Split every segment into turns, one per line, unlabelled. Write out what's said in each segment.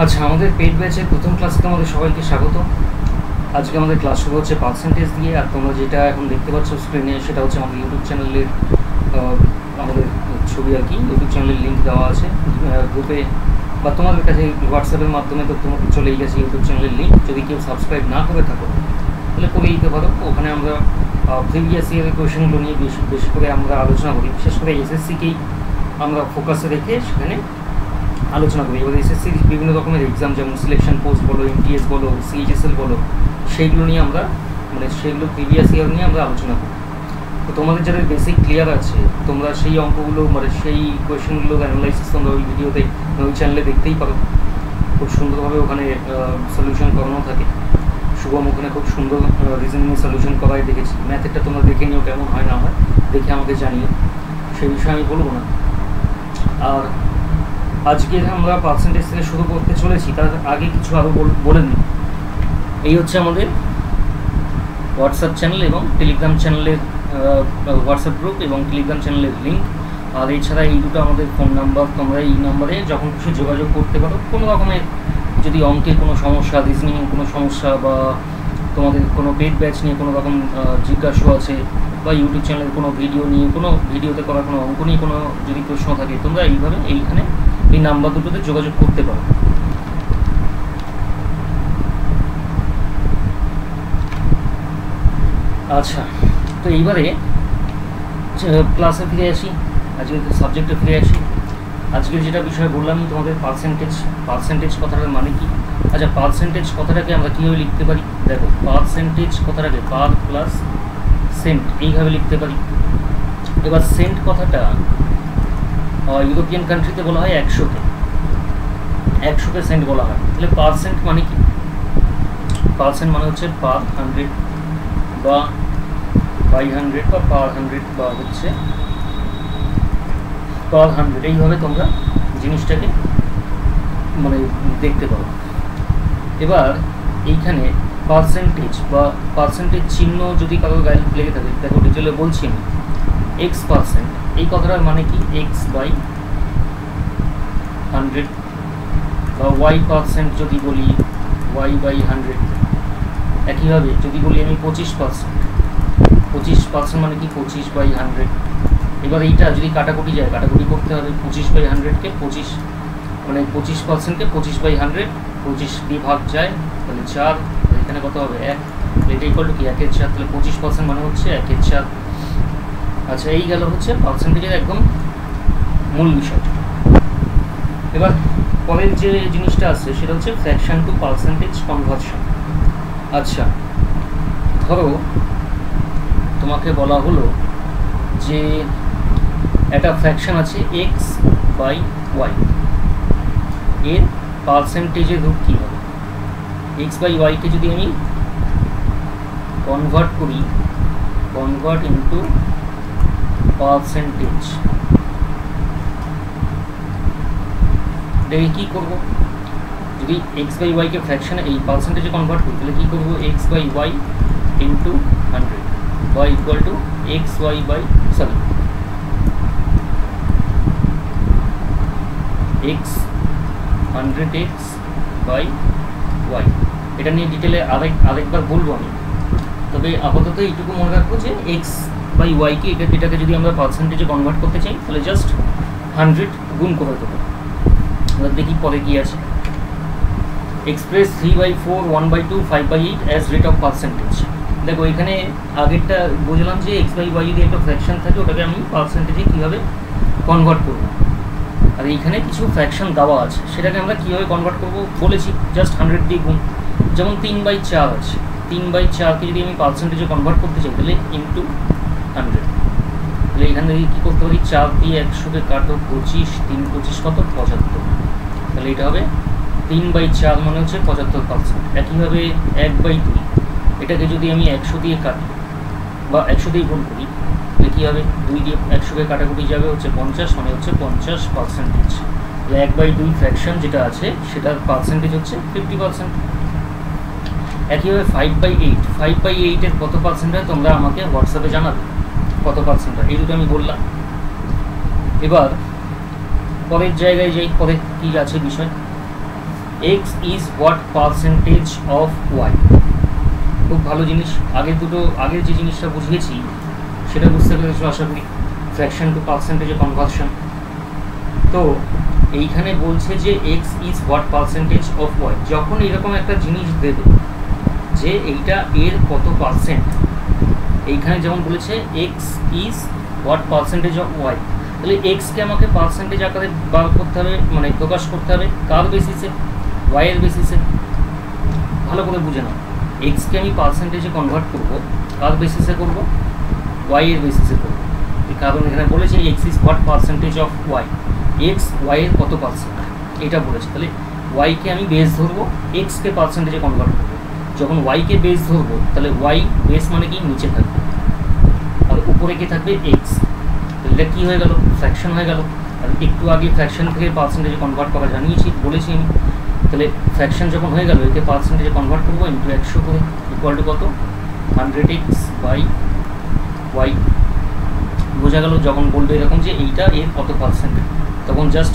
আচ্ছা, আমাদের পেইড ব্যাচের প্রথম ক্লাসে তোমাদের সবাইকে স্বাগত। আজকে আমাদের ক্লাস শুরু হচ্ছে পার্সেন্টেজ দিয়ে। আর তোমরা যেটা এখন দেখতে পাচ্ছ স্ক্রিনে, সেটা হচ্ছে আমাদের ইউটিউব চ্যানেলের আমাদের ছবি আর কি। ইউটিউব চ্যানেলের লিঙ্ক দেওয়া আছে গ্রুপে, বা তোমাদের কাছে হোয়াটসঅ্যাপের মাধ্যমে তো তোমার চলেই গেছে ইউটিউব চ্যানেলের লিঙ্ক। যদি কেউ সাবস্ক্রাইব না করে থাকো তাহলে করে দিতে পারো। ওখানে আমরা প্রিভিয়াস ইয়ারের কোয়েশনগুলো নিয়ে বেশি করে আমরা আলোচনা করি। বিশেষ করে এসএসসিকেই আমরা ফোকাসে রেখে সেখানে আলোচনা করি। এবার এসএসসির বিভিন্ন রকমের এক্সাম, যেমন সিলেকশন পোস্ট বলো, এমটিএস বলো, সিএইচএসএল বলো, সেইগুলো নিয়ে আমরা সেগুলো প্রিভিয়াস ইয়ার নিয়ে আমরা আলোচনা করি। তো তোমাদের যাদের বেসিক ক্লিয়ার আছে, তোমরা সেই অঙ্কগুলো সেই কোয়েশনগুলো অ্যানালাইসিস তোমরা ওই ভিডিওতে ওই চ্যানেলে দেখতেই পারো। খুব সুন্দরভাবে ওখানে সলিউশন করানো থাকে। শুভম ওখানে খুব সুন্দর রিজনিং সলিউশন করাই দেখেছি। ম্যাথেরটা তোমরা দেখে নিও কেমন হয় না হয়, দেখে আমাকে জানিও, সেই বিষয়ে আমি বলবো না। আর আজকে আমরা পার্সেন্টেজ থেকে শুরু করতে চলেছি, তার আগে কিছু আরও বলে নিই। এই হচ্ছে আমাদের হোয়াটসঅ্যাপ চ্যানেল এবং টেলিগ্রাম চ্যানেলের হোয়াটসঅ্যাপ গ্রুপ এবং টেলিগ্রাম চ্যানেলের লিঙ্ক। আর এছাড়া এই দুটো আমাদের ফোন নাম্বার। তোমরা এই নাম্বারে যখন কিছু যোগাযোগ করতে পারো, কোনো রকমের যদি অঙ্কের কোনো সমস্যা, রিজনিংয়ের কোনো সমস্যা, বা তোমাদের কোনো পেড ব্যাচ নিয়ে কোনো রকম জিজ্ঞাসা আছে, বা ইউটিউব চ্যানেলের কোনো ভিডিও নিয়ে, কোনো ভিডিওতে করা কোনো অঙ্ক নিয়ে কোনো যদি প্রশ্ন থাকে, তোমরা এইভাবে এইখানে এই নাম্বার দুটোতে যোগাযোগ করতে পারো। আচ্ছা, তো এইবারে ক্লাসে ফিরে আসি, আজকে সাবজেক্টে ফিরে আসি। আজকের যেটা বিষয় বললাম তোমাদের পার্সেন্টেজ কথাটার মানে কি। আচ্ছা, পার্সেন্টেজ কথাটাকে আমরা কীভাবে লিখতে পারি? দেখো, পার্সেন্টেজ কথাটাকে পার প্লাস সেন্ট এইভাবে লিখতে পারি। এবার সেন্ট কথাটা ইউরোপিয়ান কান্ট্রিতে বলা হয় 100কে সেন্ট বলা হয়। তাহলে পার্সেন্ট মানে কি? পার্সেন্ট মানে হচ্ছে পার 100 বা বাই 100 বা পার 100 বা হচ্ছে পার 100, এইভাবে তোমরা জিনিসটাকে দেখতে পারো। এবার এইখানে পার্সেন্টেজ বা পার্সেন্টেজ চিহ্ন যদি কারোর গায়ে লেগে থাকে, দেখো ডিটেলে বলছি আমি। X%, এই কথাটার মানে কি? X/100, বা Y% যদি বলি Y/100। একইভাবে যদি বলি আমি 25% মানে কি? 25/100। এবার এইটা যদি কাটাকুটি যায়, কাটাকুটি করতে হবে। 25/100কে 25%কে 25/100, 25 দিয়ে ভাগ যায় তাহলে 4, এখানে কত হবে? 1। এটা ইকুয়াল টু কি? 1/4। তাহলে 25% মানে হচ্ছে 1/4। আচ্ছা, এই গেল হচ্ছে পার্সেন্টেজের একদম মূল বিষয়। এবার পরের যে জিনিসটা আছে সেটা হচ্ছে ফ্র্যাকশন টু পার্সেন্টেজ কনভার্সন। আচ্ছা, ধরো তোমাকে বলা হলো যে একটা ফ্র্যাকশন আছে X/Y, এর পার্সেন্টেজের রূপ কী হবে? X/Yকে যদি আমি কনভার্ট ইন্টু পার্সেন্টেজ, এটাকে কী করবো? যদি X/Yকে ফ্র্যাকশনে এই পার্সেন্টেজে কনভার্ট করি, তাহলে কী করবো? X/Y ইন্টু 100 বা ইকুয়াল টু X 100x/Y। এটা নিয়ে ডিটেলে আরেকবার বলবো আমি। তবে আপাতত এইটুকু মনে রাখবো যে X/Yকে এটাকে যদি আমরা পার্সেন্টেজে কনভার্ট করতে চাই, তাহলে জাস্ট 100 গুণ করে দেবো। এবার দেখি পরে কী আছে। Express 3/4, 1/2, 5/8 as rate of percentage. দেখো, এখানে আগেরটা বুঝলাম যে X/Y যদি একটা ফ্র্যাকশন থাকে, ওটাকে আমি পার্সেন্টেজে কীভাবে কনভার্ট করবো। আর এইখানে কিছু ফ্র্যাকশন দেওয়া আছে, সেটাকে আমরা কীভাবে কনভার্ট করবো বলেছি, জাস্ট 100 দিয়ে গুণ। যেমন 3/4 আছে, 3/4কে যদি আমি পার্সেন্টেজে কনভার্ট করতে চাই, তাহলে ইন্টু 100। তাহলে এখান থেকে কী করতে পারি? 4 দিয়ে 100কে কাটো, 25, 3 25 কত? 75। তাহলে এটা হবে 3/4 মানে হচ্ছে 75%। একইভাবে 1/2, এটাকে যদি আমি 100 দিয়ে কাটি বা 100 দিয়ে গুণ করি, তাহলে কী হবে? 2 দিয়ে 100কে কাটাকুটি যাবে, হচ্ছে 50, মানে হচ্ছে 50%। তাহলে 1/2 ফ্র্যাকশন যেটা আছে সেটার পার্সেন্টেজ হচ্ছে 50%। একইভাবে 5/8 কত পার্সেন্ট হয় তোমরা আমাকে হোয়াটসঅ্যাপে জানাবে কত পার্সেন্ট হয়। এই দুটো আমি বললাম। এবার পরের জায়গায় যাই, পরে কী আছে বিষয়। x is what percentage of y। খুব ভালো জিনিস। আগের যে জিনিসটা বুঝিয়েছি সেটা বুঝতে পেরেছো আশা করি, ফ্র্যাকশন টু পার্সেন্টেজে কনভার্সন। তো এইখানে বলছে যে x is what percentage of y। যখন এরকম একটা জিনিস দেবে যে এইটা এর কত পার্সেন্ট, এইখানে যেমন বলেছে x is what percentage of y, তাহলে এক্সকে আমাকে পার্সেন্টেজ আকারে বার করতে হবে, মানে প্রকাশ করতে হবে কার বেসিসে, ওয়াই এর বেসিসে। ভালো করে বুঝে নাও, এক্সকে আমি পার্সেন্টেজে কনভার্ট করবো, কার বেসিসে করব, ওয়াই এর বেসিসে করব। কারণ এখানে বলেছে X is what percentage of Y, X Y এর কত পার্সেন্ট এটা বলেছে। তাহলে ওয়াইকে আমি বেস ধরবো, এক্সকে পার্সেন্টেজে কনভার্ট করবো। যখন ওয়াইকে বেস ধরবো তাহলে ওয়াই বেস মানে কি নিচে থাকবে, আর উপরে কি থাকবে এক্স। এটা কী হয়ে গেল, ফ্র্যাকশন হয়ে গেল। আর একটু আগে ফ্র্যাকশন থেকে পার্সেন্টেজে কনভার্ট করা জানিয়েছি, বলেছি আমি। তাহলে ফ্র্যাকশন যখন হয়ে গেল একে পার্সেন্টেজে কনভার্ট করবো ইন্টু 100 করে, ইকুয়াল টু কত 100x বাই ওয়াই। বোঝা গেল? যখন বলবে এরকম যে এইটা এর কত পার্সেন্ট, তখন জাস্ট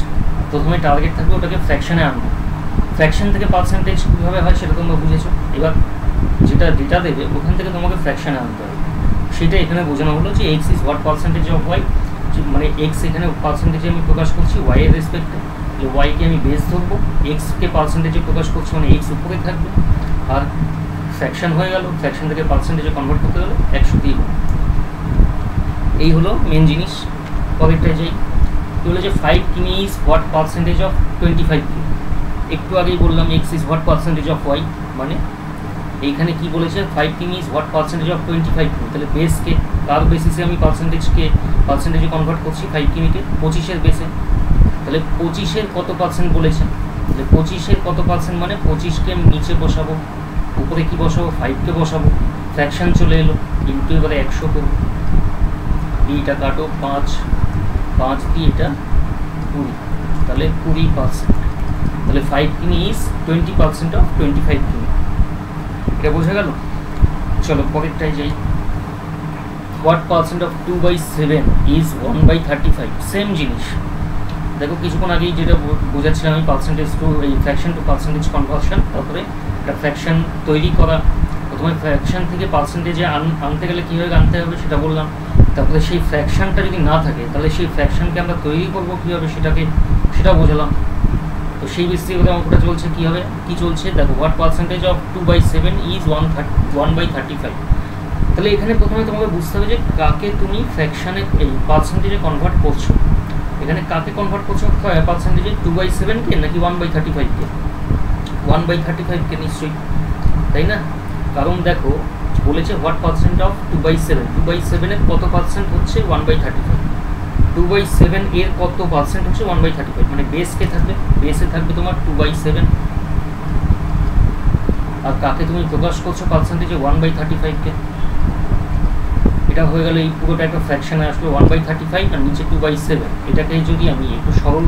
প্রথমে টার্গেট থাকবে ওটাকে ফ্র্যাকশনে আনবো। ফ্র্যাকশন থেকে পার্সেন্টেজ কীভাবে হয় সেটা তোমরা বুঝেছো। এবার যেটা ডেটা দেবে ওখান থেকে তোমাকে ফ্র্যাকশনে আনতে হবে, সেটা এখানে বোঝানো হলো যে X is what percentage of Y, মানে এক্স এখানে পার্সেন্টেজে আমি প্রকাশ করছি ওয়াই এর রেসপেক্টে। ওয়াইকে আমি বেস ধরবো, এক্সকে পার্সেন্টেজে প্রকাশ করছি মানে এক্স উপরে থাকবে। আর ফ্র্যাকশন হয়ে গেল, ফ্র্যাকশন থেকে পার্সেন্টেজে কনভার্ট করতে গেলে 100 দিয়ে। এই হলো মেন জিনিস। পরেরটা যাই, কি বলে যে 5 কিমি ইজ হোয়াট পার্সেন্টেজ অফ 25 কিমি। একটু আগেই বললাম X is what percentage of Y, মানে এইখানে কি বলেছে 5 কিমি ইজ হোয়াট পার্সেন্টেজ অফ 25 কিমি। তাহলে বেসকে কার বেসিসে আমি পার্সেন্টেজে কনভার্ট করছি 5 কিমিকে, 25-এর বেসে। তাহলে 25-এর কত পার্সেন্ট বলেছে, তাহলে 25-এর কত পার্সেন্ট মানে 25কে আমি নিচে বসাবো, উপরে কি বসাবো 5কে বসাবো, ফ্র্যাকশন চলে এলো, ইন্টু এবারে 100 করবো। এইটা কাটো 5 দিয়ে এটা 20, তাহলে 20%। তাহলে 5 কিমি ইজ 20% অফ 25 কিমি। এটা বোঝা গেল? চলো পরেরটাই যাই। What percent of 2/7 is 1/35। Same জিনিস। দেখো কিছুক্ষণ আগেই যেটা বোঝাচ্ছিলাম আমি, পার্সেন্টেজ টু এই ফ্র্যাকশন টু পার্সেন্টেজ কনভার্সন। তারপরে একটা ফ্র্যাকশন তৈরি করা, প্রথমে ফ্র্যাকশন থেকে পার্সেন্টেজে আনতে গেলে কীভাবে আনতে হবে সেটা বললাম। তারপরে সেই ফ্র্যাকশনটা যদি না থাকে তাহলে সেই ফ্র্যাকশনকে আমরা তৈরি করবো কীভাবে সেটা বোঝালাম। তো সেই ভিত্তিতে অঙ্কটা চলছে কীভাবে কী চলছে দেখো, হোয়াট পার্সেন্টেজ অফ 2/7 ইজ 1/35। তাহলে এখানে প্রথমে তোমাকে বুঝতে হবে যে কাকে তুমি ফ্র্যাকশানে এই পার্সেন্টেজে কনভার্ট করছো। এখানে কাকে কনভার্ট করছো পার্সেন্টেজে, 2/7কে নাকি 1/35কে? 1/35কে নিশ্চয়ই, তাই না? কারণ দেখো বলেছে হোয়াট পার্সেন্ট অফ 2/7, 2/7-এর কত পার্সেন্ট হচ্ছে 1/35, 2/7 এর কত পার্সেন্ট হচ্ছে 1/35, মানে বেসকে থাকবে, বেসে থাকবে তোমার 2/7। আর কাকে তুমি প্রকাশ করছো পার্সেন্টেজে 1/35কে। এটা হয়ে গেল, এই পুরোটা একটা ফ্র্যাকশনে আসলো 1/35 আর নিচে 2/7। এটাকে যদি আমি একটু সরল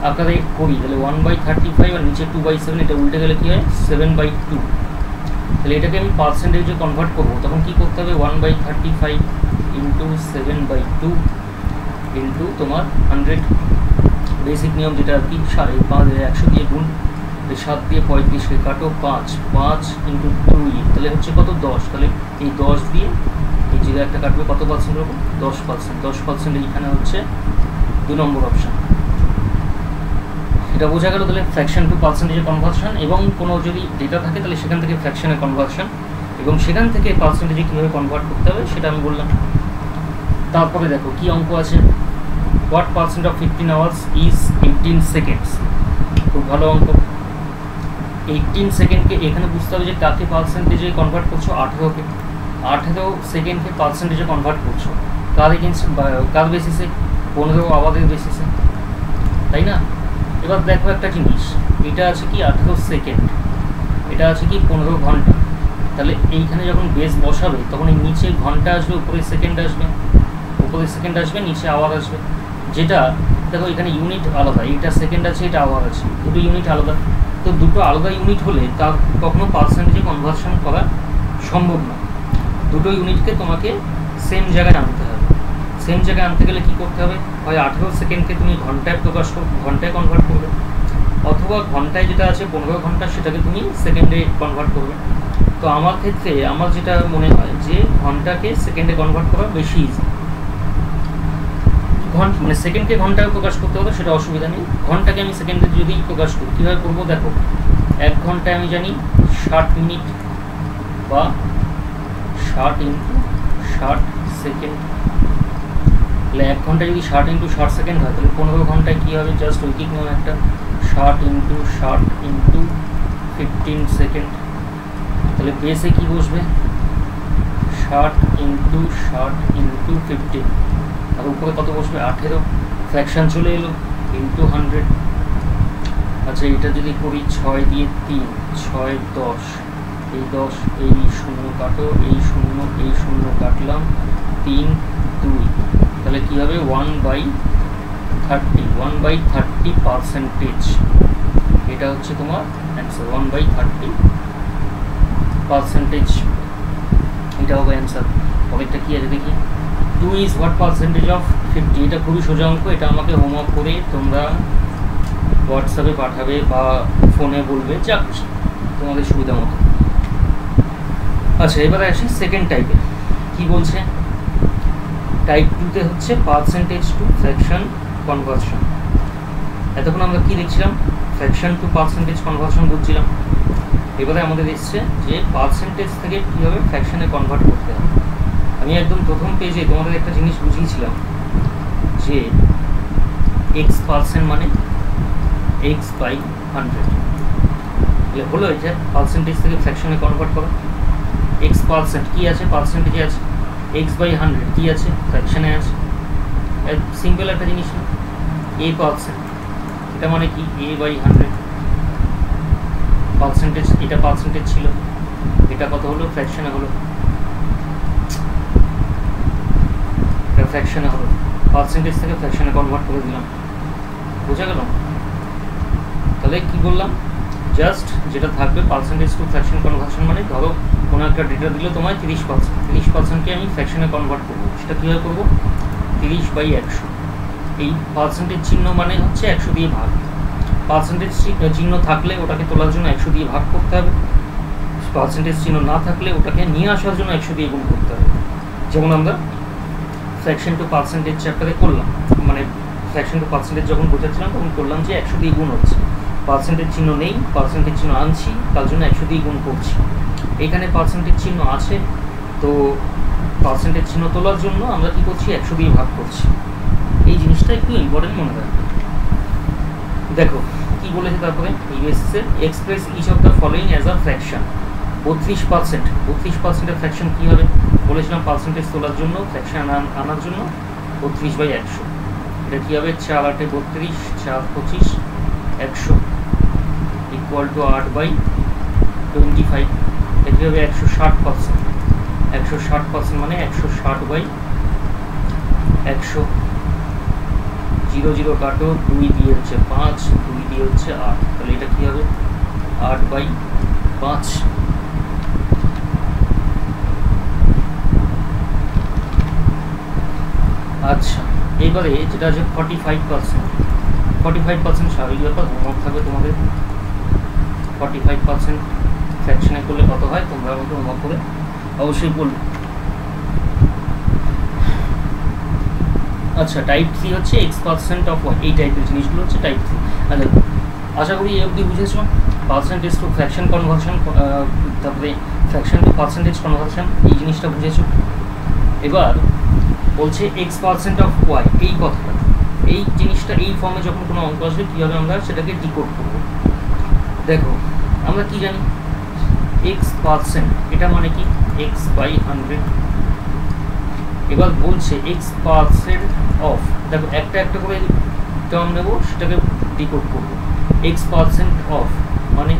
আকারে করি তাহলে 1/35 আর নিচে 2/7, এটা উল্টে গেলে কী হয় 7/2। তাহলে এটাকে আমি পার্সেন্টেজে কনভার্ট করবো, তখন কী করতে হবে 1/35 ইন্টু 7/2 ইন্টু তোমার 100, বেসিক নিয়ম যেটা আর কি, 100 দিয়ে গুণ, 7 দিয়ে 35কে কাটো, 5 ইন্টু 2, তাহলে হচ্ছে কত 10। তাহলে এই 10 দিয়ে এই যে একটা কাটবে কত পার্সেন্ট হবে 10%। 10% এইখানে হচ্ছে 2 নম্বর অপশান। এটা বোঝা গেল। তাহলে ফ্র্যাকশন টু পার্সেন্টেজে কনভার্সন, এবং কোনো যদি ডেটা থাকে তাহলে সেখান থেকে ফ্র্যাকশনে কনভার্সন, এবং সেখান থেকে পার্সেন্টেজে কীভাবে কনভার্ট করতে হবে সেটা আমি বললাম। তারপরে দেখো কি অঙ্ক আছে, what percent of 15 hours is 18 seconds. খুব ভালো অঙ্ক। 18 সেকেন্ডকে এখানে বুঝতে হবে যে কাকে পার্সেন্টেজে কনভার্ট করছো, 18কে। 18 সেকেন্ডকে পার্সেন্টেজে কনভার্ট করছো কার বেসিসে, 15 আওয়ারের বেসিসে, তাই না? এবার দেখো একটা জিনিস, এটা আছে কি 18 সেকেন্ড, এটা আছে কি 15 ঘন্টা। তাহলে এইখানে যখন বেস বসাবে তখন এই নিচে ঘন্টা আসবে, উপরে সেকেন্ড আসবে, উপরে সেকেন্ড আসবে, নিচে আওয়ার আসবে। যেটা দেখো এখানে ইউনিট আলাদা, এটা সেকেন্ড আছে, এটা আওয়ার আছে, দুটো ইউনিট আলাদা। তো দুটো আলাদা ইউনিট হলে তা কখনো পার্সেন্টেজে কনভার্সন করা সম্ভব না। দুটো ইউনিটকে তোমাকে সেম জায়গায় আনতে হবে। সেম জায়গায় আনতে গেলে কী করতে হবে, হয় 18 সেকেন্ডকে তুমি ঘন্টায় কনভার্ট করবে, অথবা ঘন্টায় যেটা আছে 15 ঘন্টা সেটাকে তুমি সেকেন্ডে কনভার্ট করবে। তো আমার ক্ষেত্রে আমার যেটা মনে হয় যে ঘন্টাকে সেকেন্ডে কনভার্ট করা বেশি ইজি। মানে সেকেন্ডকে ঘন্টায় প্রকাশ করতে হবে সেটা অসুবিধা নেই, ঘন্টাকে আমি সেকেন্ডে যদি প্রকাশ করি কীভাবে করবো দেখো, 1 ঘন্টায় আমি জানি 60 মিনিট বা 60 ইন্টু 60 সেকেন্ড, তাহলে 1 ঘন্টায় যদি 60 ইন্টু 60 সেকেন্ড হয় তাহলে 15 ঘন্টায় কী হবে, জাস্ট ঐকিক নিয়ম একটা, 60 ইন্টু 60 ইন্টু 15 সেকেন্ড, তাহলে বেসে কী বসবে 60 ইন্টু 60 ইন্টু 15, আর উপরে কত বসবে 18, ফ্র্যাকশান চলে এলো ইন্টু 100। আচ্ছা এটা যদি করি 6 দিয়ে 3, 6 10, এই 10 এই 0 কাটো, এই 0 এই 0 কাটলাম, 3 2, তাহলে কী হবে 1/30, 1/30%, এটা হচ্ছে তোমার অ্যান্সার, 1/30%, এটা হবে অ্যান্সার। পরেরটা কী আছে দেখি, 2 is what percentage of 50, এটা খুবই সোজা অঙ্ক, এটা আমাকে হোমওয়ার্ক করে তোমরা হোয়াটসঅ্যাপে পাঠাবে বা ফোনে বলবে, যা তোমাদের সুবিধা মতো। আচ্ছা এবারে আসি সেকেন্ড টাইপে, কি বলছে, টাইপ 2তে হচ্ছে পার্সেন্টেজ টু ফ্র্যাকশন কনভার্সন। এতক্ষণ আমরা কি দেখছিলাম, ফ্র্যাকশন টু পার্সেন্টেজ কনভার্সন বুঝছিলাম, এবারে আমাদের এসছে যে পার্সেন্টেজ থেকে কীভাবে ফ্র্যাকশনে কনভার্ট করতে হবে। আমি একদম প্রথম পেজে তোমাদের একটা জিনিস বুঝিয়েছিলাম যে x% মানে x/100, তাহলে হলো এটা পার্সেন্টেজ থেকে ফ্র্যাকশনে কনভার্ট করো। x% কি আছে, পার্সেন্টেজে আছে, x/100 কি আছে, ফ্র্যাকশনে আছে, সিম্পল একটা জিনিস না, a%, এটা মানে কি a/100, পার্সেন্টেজ, এটা পার্সেন্টেজ ছিল, এটা কত হলো ফ্র্যাকশনে হলো, এটা ফ্র্যাকশনে হলো, পার্সেন্টেজ থেকে ফ্র্যাকশনে কনভার্ট করে দিলাম, বোঝা গেল? তাহলে কি বললাম, জাস্ট যেটা থাকবে পার্সেন্টেজ টু ফ্র্যাকশন কনভার্সন মানে ধরো কোনো একটা ডেটা দিল তোমায় 30%, 30%কে আমি ফ্র্যাকশনে কনভার্ট করবো, সেটা কীভাবে করবো, 30/100, এই পার্সেন্টেজ চিহ্ন মানে হচ্ছে 100 দিয়ে ভাগ, পার্সেন্টেজ চিহ্ন থাকলে ওটাকে তোলার জন্য 100 দিয়ে ভাগ করতে হবে, পার্সেন্টেজ চিহ্ন না থাকলে ওটাকে নিয়ে আসার জন্য 100 দিয়ে গুণ করতে হবে। যেমন আমরা ফ্র্যাকশন টু পার্সেন্টেজ চ্যাপ্টারে করলাম, মানে ফ্র্যাকশন টু পার্সেন্টেজ যখন বোঝাচ্ছিলাম তখন করলাম যে 100 দিয়ে গুণ হচ্ছে, পার্সেন্টেজ চিহ্ন নেই, পার্সেন্টেজ চিহ্ন আনছি, তার জন্য 100 দিয়ে গুণ করছি। এখানে পার্সেন্টেজ চিহ্ন আছে, তো পার্সেন্টেজ চিহ্ন তোলার জন্য আমরা কী করছি, 100 দিয়ে ভাগ করছি। এই জিনিসটা একটু ইম্পর্টেন্ট মনে রাখবে। দেখো কি বলেছে তারপরে, express each of the following as a fraction, 32%, 32%-এর ফ্র্যাকশন কী হবে বলেছিলাম, পার্সেন্টেজ তোলার জন্য, ফ্র্যাকশন আনার জন্য 32/100, এটা কী হবে 4 8 32, 4 25, 100 ইকুয়াল টু 8/25, এটা কী হবে 160%, 160% মানে 160/100, 0 0 কাটো, 2 দিয়ে হচ্ছে 5, 2 দিয়ে হচ্ছে 8, তাহলে এটা কী হবে 8/5। আচ্ছা এইবারে যেটা আছে 45%, 45% স্বাভাবিক ব্যাপার, হোমওয়ার্ক থাকবে তোমাদের, 45% ফ্র্যাকশনে করলে কত হয় তোমরা আমাকে হোমওয়ার্ক করে অবশ্যই বলবে। আচ্ছা টাইপ 3 হচ্ছে x% অফ y, এই টাইপের জিনিসগুলো হচ্ছে টাইপ 3। আচ্ছা আশা করি এই অবধি বুঝেছো, পার্সেন্টেজ টু ফ্র্যাকশন কনভার্সন, তারপরে ফ্র্যাকশন টু পার্সেন্টেজ কনভার্সন, এই জিনিসটা বুঝেছো। এবার বলছে x% অফ y, এই কথাটা, এই জিনিসটা এই ফর্মে যখন কোনো অঙ্ক আসবে কীভাবে আমরা সেটাকে ডিকোড করবো। দেখো আমরা কি জানি, x%, এটা মানে কি x/100, এবার বলছে x% অফ, দেখো একটা একটা করে টার্ম নেব, সেটাকে ডিকোড করবো, x% অফ মানে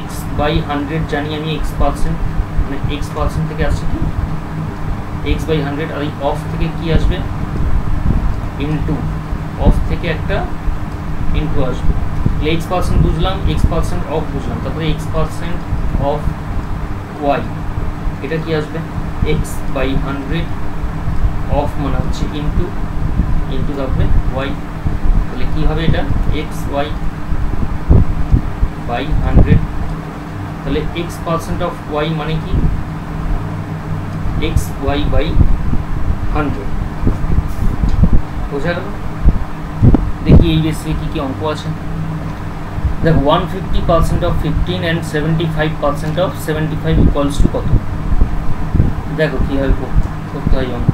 x/100 জানি আমি, x% মানে x% থেকে আসছে কি x/100, আর এই অফ থেকে কি আসবে ইনটু, অফ থেকে একটা ইনটু আসবে, x% বুঝলাম, x% অফ বুঝলাম, তারপরে x% অফ y, এটা কি আসবে x/100, অফ মানে হচ্ছে ইনটু, ইনটু তারপরে y, তাহলে কী হবে এটা xy, বাই 100, তাহলে x% অফ y মানে কি xy বাই 100। বোঝা গেল? দেখি এই বেসে কি কি অঙ্ক আছে। দেখো 150% of 15 and 75% of 75 equals to কত? দেখো কীভাবে করতে হয় অঙ্ক।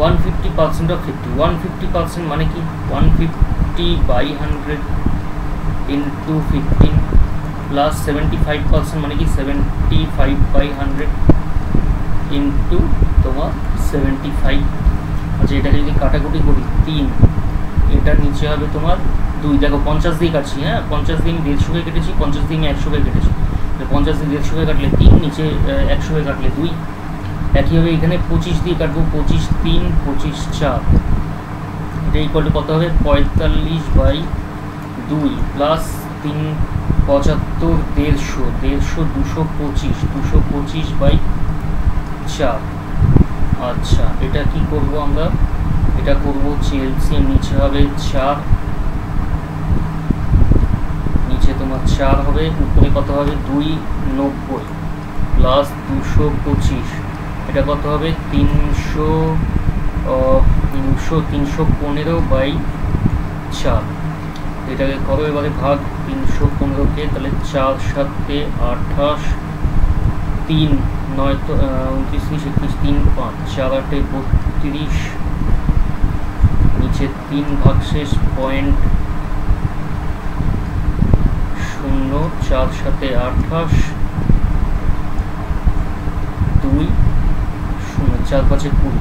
150% অফ 50, 150% মানে কি 150 বাই 100 ইন্টু 15 প্লাস 75% মানে কি 75 বাই 100 ইন্টু তোমার 75। আচ্ছা, এটাকে যদি কাটাকুটি করি 3, এটার নিচে হবে তোমার 2। দেখো 50 দিয়ে কাটছি, হ্যাঁ 50 দিয়ে 150 কেটেছি, 50 দিয়ে 100 কেটেছি, 50 দিয়ে 150 কাটলে 3, নিচে 100 কাটলে 2। একইভাবে এখানে 25 দিয়ে কাটবো, 25 3 25 4, এটা ইকুয়াল টু কত হবে 45 বাই 2 প্লাস 3 75 150 225 225 বাই 4। আচ্ছা, এটা কি করব আমরা? এটা করব এলসিএম, নিচে হবে 4, নিচে তোমার 4 হবে, উপরে কত হবে 290 প্লাস 225, এটা কত হবে 315 বাই 4। এটাকে করো এবারে ভাগ 315কে, তাহলে 4 7 28, 3 9 29 31 3 5 4 8 32, নিচে 3 ভাগশেষ 0.0 4 7 28 2 0 4 5 20,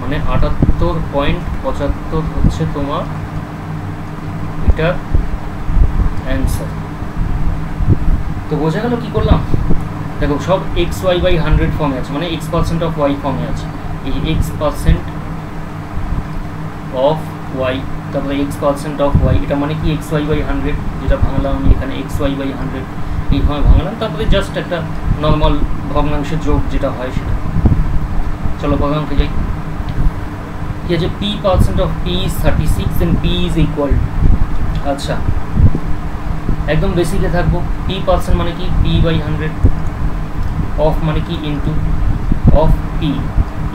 মানে 78.75 হচ্ছে তোমার এটার অ্যান্সার। তো বোঝা গেল কি করলাম? দেখো সব xy বাই 100 ফর্মে আছে, মানে x% অফ y ফর্মে আছে। এই x% অফ y, তারপরে x% অফ y, এটা মানে কি xy বাই 100, যেটা ভাঙলাম আমি এখানে xy বাই 100 এইভাবে ভাঙলাম, তারপরে জাস্ট একটা নর্মাল ভগ্নাংশের যোগ যেটা হয় সেটা। চলো ভগ্নাংশে যাই। কি আছে p% of p is 36 and p is equal। আচ্ছা, একদম বেসিকে থাকবো। p% মানে কি p বাই 100, অফ মানে কি ইন্টু অফ p,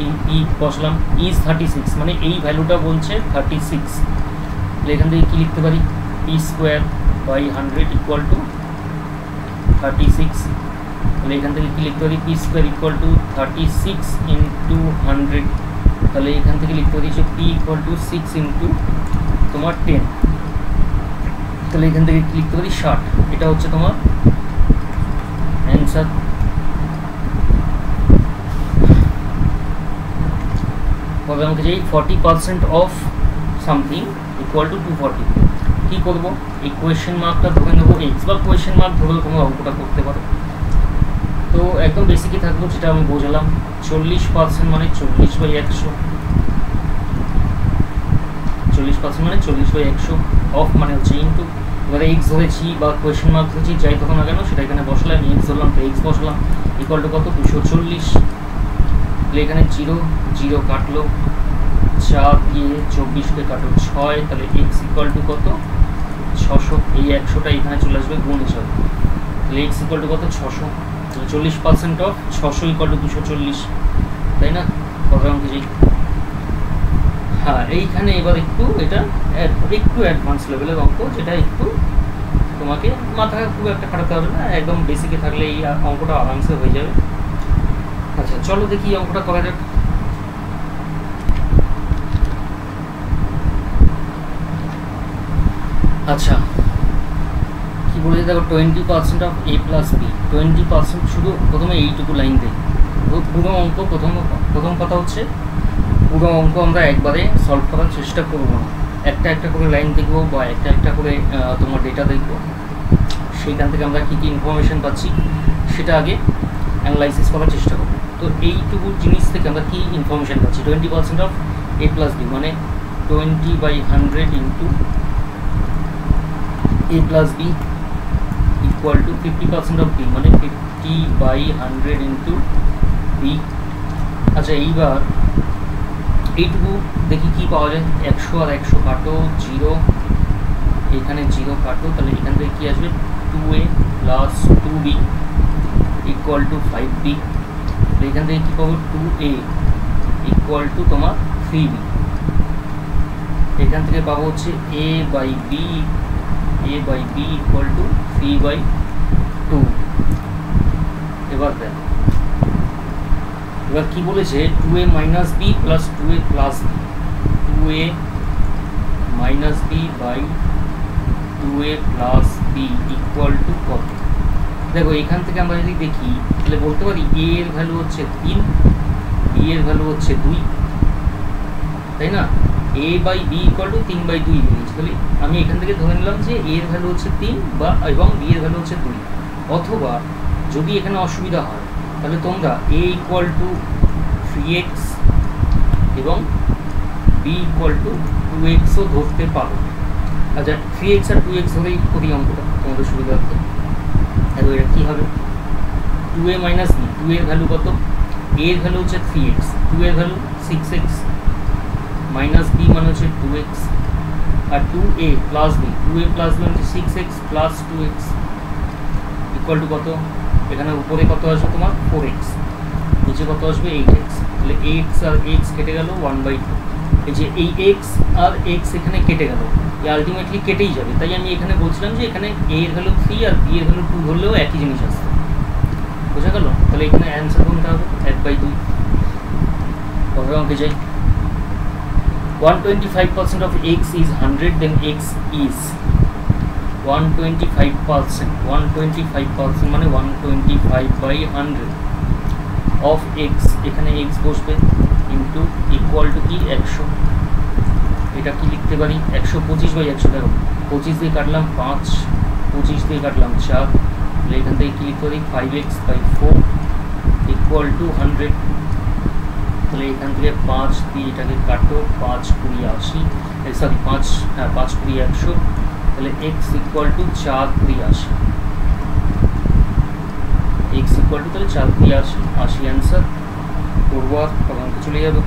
এই p বসলাম, is 36 মানে এই ভ্যালুটা বলছে 36, তাহলে এখান থেকে কি লিখতে পারি p square by 100 equal to 36, তাহলে এখান থেকে কি লিখতে পারি p square equal to 36 into 100, তাহলে এখান থেকে লিখতে পারি যে p ইকুয়াল টু 6 ইন্টু তোমার 10, তাহলে এখান থেকে কি লিখতে পারি 60। এটা হচ্ছে তোমার অ্যান্সার। তবে আমাকে যেই 40% অফ সামথিং ইকুয়াল টু 240, কী করবো? এই কোয়েশ্চেন মার্কটা ধরে নেবো x, বা কোয়েশ্চেন মার্ক ধরে তোমরা অঙ্কটা করতে পারো। তো একদম বেসিকই থাকবো, যেটা আমি বোঝালাম 40% মানে 40 বাই 100, 40% মানে 40 বাই 100, অফ মানে হচ্ছে ইন্টু, এবারে x ধরেছি বা কোয়েশ্চেন মার্ক ধরেছি যাই তখন না কেন সেটা এখানে বসলাম, x ধরলাম তো x বসলাম, ইকুয়াল টু কত 240, তাহলে এখানে 0 0 কাটলো, 4 দিয়ে 24কে কাটো 6, তাহলে x ইকুয়াল টু কত 600, এই 100টা এখানে চলে আসবে গুণ হিসাবে, তাহলে x ইকুয়াল টু কত 600, 40% অফ 600 ইকুয়াল টু 240, তাই না? কত অঙ্কে যাই। হ্যাঁ, এইখানে এবার একটু এটা একটু অ্যাডভান্স লেভেলের অঙ্ক, যেটা একটু তোমাকে মাথা খুব একটা খাটাতে হবে না, একদম বেসিকে থাকলে এই অঙ্কটা আরামসে হয়ে যাবে। আচ্ছা চলো দেখি এই অঙ্কটা করা যাক। আচ্ছা কি বলেছে দেখো, 20% অফ a প্লাস b, 20% শুধু প্রথমে এইটুকু লাইন দেয়, পুরো অঙ্ক প্রথম কথা হচ্ছে পুরো অঙ্ক আমরা একবারে সলভ করার চেষ্টা করব না, একটা একটা করে লাইন দেখবো বা একটা একটা করে তোমার ডেটা দেখবো, সেইখান থেকে আমরা কী কী ইনফরমেশান পাচ্ছি সেটা আগে অ্যানালাইসিস করার চেষ্টা করবো। তো এইটুকু জিনিস থেকে আমরা কী ইনফরমেশান পাচ্ছি, 20% অফ a প্লাস b মানে 20/100 into a plus b equal to 50% of b মানে 50/100 ইন্টু b। আচ্ছা এইবার এইটুকু দেখি কি পাওয়া যায়, 100 আর 100 কাটো 0, এখানে 0 কাটো, তাহলে এখান থেকে কী আসবে 2a plus 2b equal to 5b। এখান থেকে কী পাবো 2a ইকুয়াল টু তোমার 3b। এখান থেকে পাবো হচ্ছে a by B equal to 3/2। এবার দেখ, এবার কি বলেছে 2a minus B plus 2a plus B, 2a minus B by 2a plus B equal to কত? দেখো এখান থেকে আমরা যদি দেখি তাহলে বলতে পারি a এর ভ্যালু হচ্ছে 3, b এর ভ্যালু হচ্ছে 2, তাই না? a by B equal to 3/2 বেরিয়েছে। তাহলে আমি এখান থেকে ধরে নিলাম যে a এর ভ্যালু হচ্ছে 3 বা এবং b এর ভ্যালু হচ্ছে 2। অথবা যদি এখানে অসুবিধা হয় তাহলে তোমরা a ইকুয়াল টু 3x এবং b ইকুয়াল টু 2xও ধরতে পারো। আচ্ছা 3x আর 2x ধরেই করি অঙ্কটা তোমাদের সুবিধার্থে। দেখো এটা কী হবে 2a মাইনাস বি, 2 এর ভ্যালু কত? a এর ভ্যালু হচ্ছে 3x, 2 এর ভ্যালু 6x মাইনাস b মানে হচ্ছে 2x, আর 2a plus B, 2a plus B হচ্ছে 6x plus 2x equal to কত? এখানে উপরে কত আসবে তোমার 4x, নিচে কত আসবে 8x। তাহলে x আর x কেটে গেল 1/2। এই যে এই x আর x এখানে কেটে গেল, এই আলটিমেটলি কেটেই যাবে। তাই আমি এখানে বলছিলাম যে এখানে a এর ভ্যালু 3 আর b এর ভ্যালু 2 ধরলেও একই জিনিস আসবে। বোঝা গেল? তাহলে এখানে অ্যান্সার কোনটা হবে? 1/2। পরের অঙ্কে যাই। 125% of x is 100, then x is 125%, 125% মানে 125/100 of x, এখানে x বসবে ইন্টু ইকুয়াল টু কি 100। এটা কি লিখতে পারি 125/100। দেখো 25 দিয়ে কাটলাম 5, 25 দিয়ে কাটলাম 4, তাহলে এখান থেকে কি লিখতে পারি 5x/4 ইকুয়াল টু 100। তাহলে এখান থেকে 5 দিয়ে এটাকে কাটো, 5 20 80, সরি 5 20 100, তাহলে x equal to 4 20 80, x equal to তাহলে 4 20 80, 80 অ্যান্সার। করবো আর তখন চলে যাবে।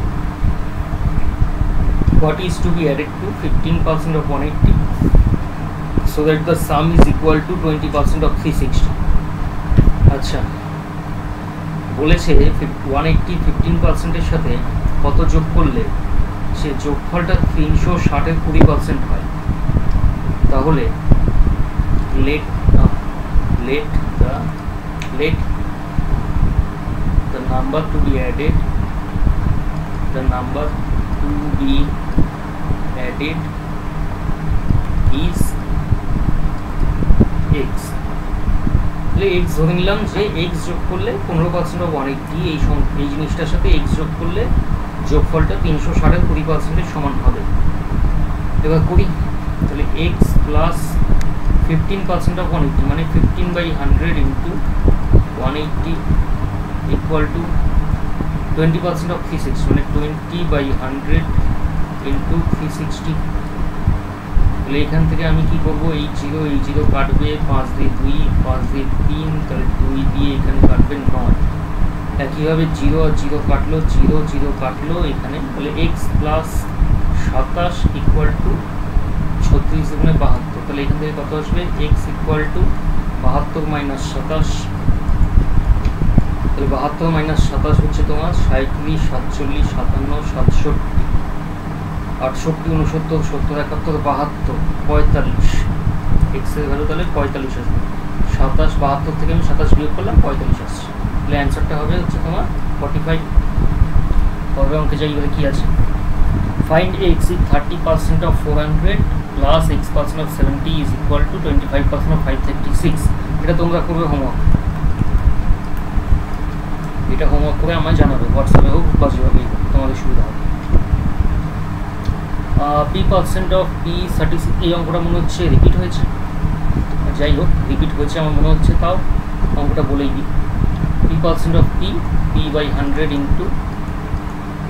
What is to be added to 15% of 180 so that the sum is equal to 20% of 360? আচ্ছা বলেছে 180 15%-এর সাথে কত যোগ করলে সে যোগফলটা 360 এর 20% হয়। তাহলে let the number to be added is x। তাহলে x ধরে নিলাম যে x যোগ করলে 15% of 180, এই জিনিসটার সাথে x যোগ করলে যোগফলটা 360 এর 20%-এর সমান হবে। এবার করি, তাহলে x প্লাস 15% of 180 মানে 15/100 ইন্টু 180 ইকুয়াল টু 20% of 360 মানে 20/100 ইন্টু 360। তাহলে এখান থেকে আমি কি করব, এই জিরো কাটবে, 5 দিয়ে 2, 5 দিয়ে 3, তাহলে 2 দিয়ে এখানে কাটবে 9। একইভাবে 0 আর 0 কাটলো, 0 কাটলো এখানে, তাহলে x প্লাস 27 ইকুয়াল টু 36 এখানে 72। তাহলে এখান থেকে কত আসবে x ইকুয়াল টু 72 মাইনাস 27। তাহলে 72 মাইনাস 27 হচ্ছে তোমার 37, 47, 57, 67, 68, 69, 70, 71, 72, 45। এক্স এর ভ্যালু তাহলে 45 আসবে। 27, 72 থেকে আমি 27 বিয়োগ করলাম, 45 আসছে। তাহলে অ্যান্সারটা হবে হচ্ছে তোমার 45। পরের অঙ্কে যাই, এবারে কি আছে? Find x if 30% of 400 plus x% of 70 is equal to 25% of 536। এটা তোমরা করবে হোমওয়ার্ক, এটা হোমওয়ার্ক করে আমায় জানাবে, হোয়াটসঅ্যাপে হোক বা যেভাবে তোমাদের সুবিধা হবে। p% of p36, এই অঙ্কটা মনে হচ্ছে রিপিট হয়েছে, যাই হোক রিপিট হয়েছে আমার মনে হচ্ছে, তাও অঙ্কটা বলেই দিই। p% of p/100 into p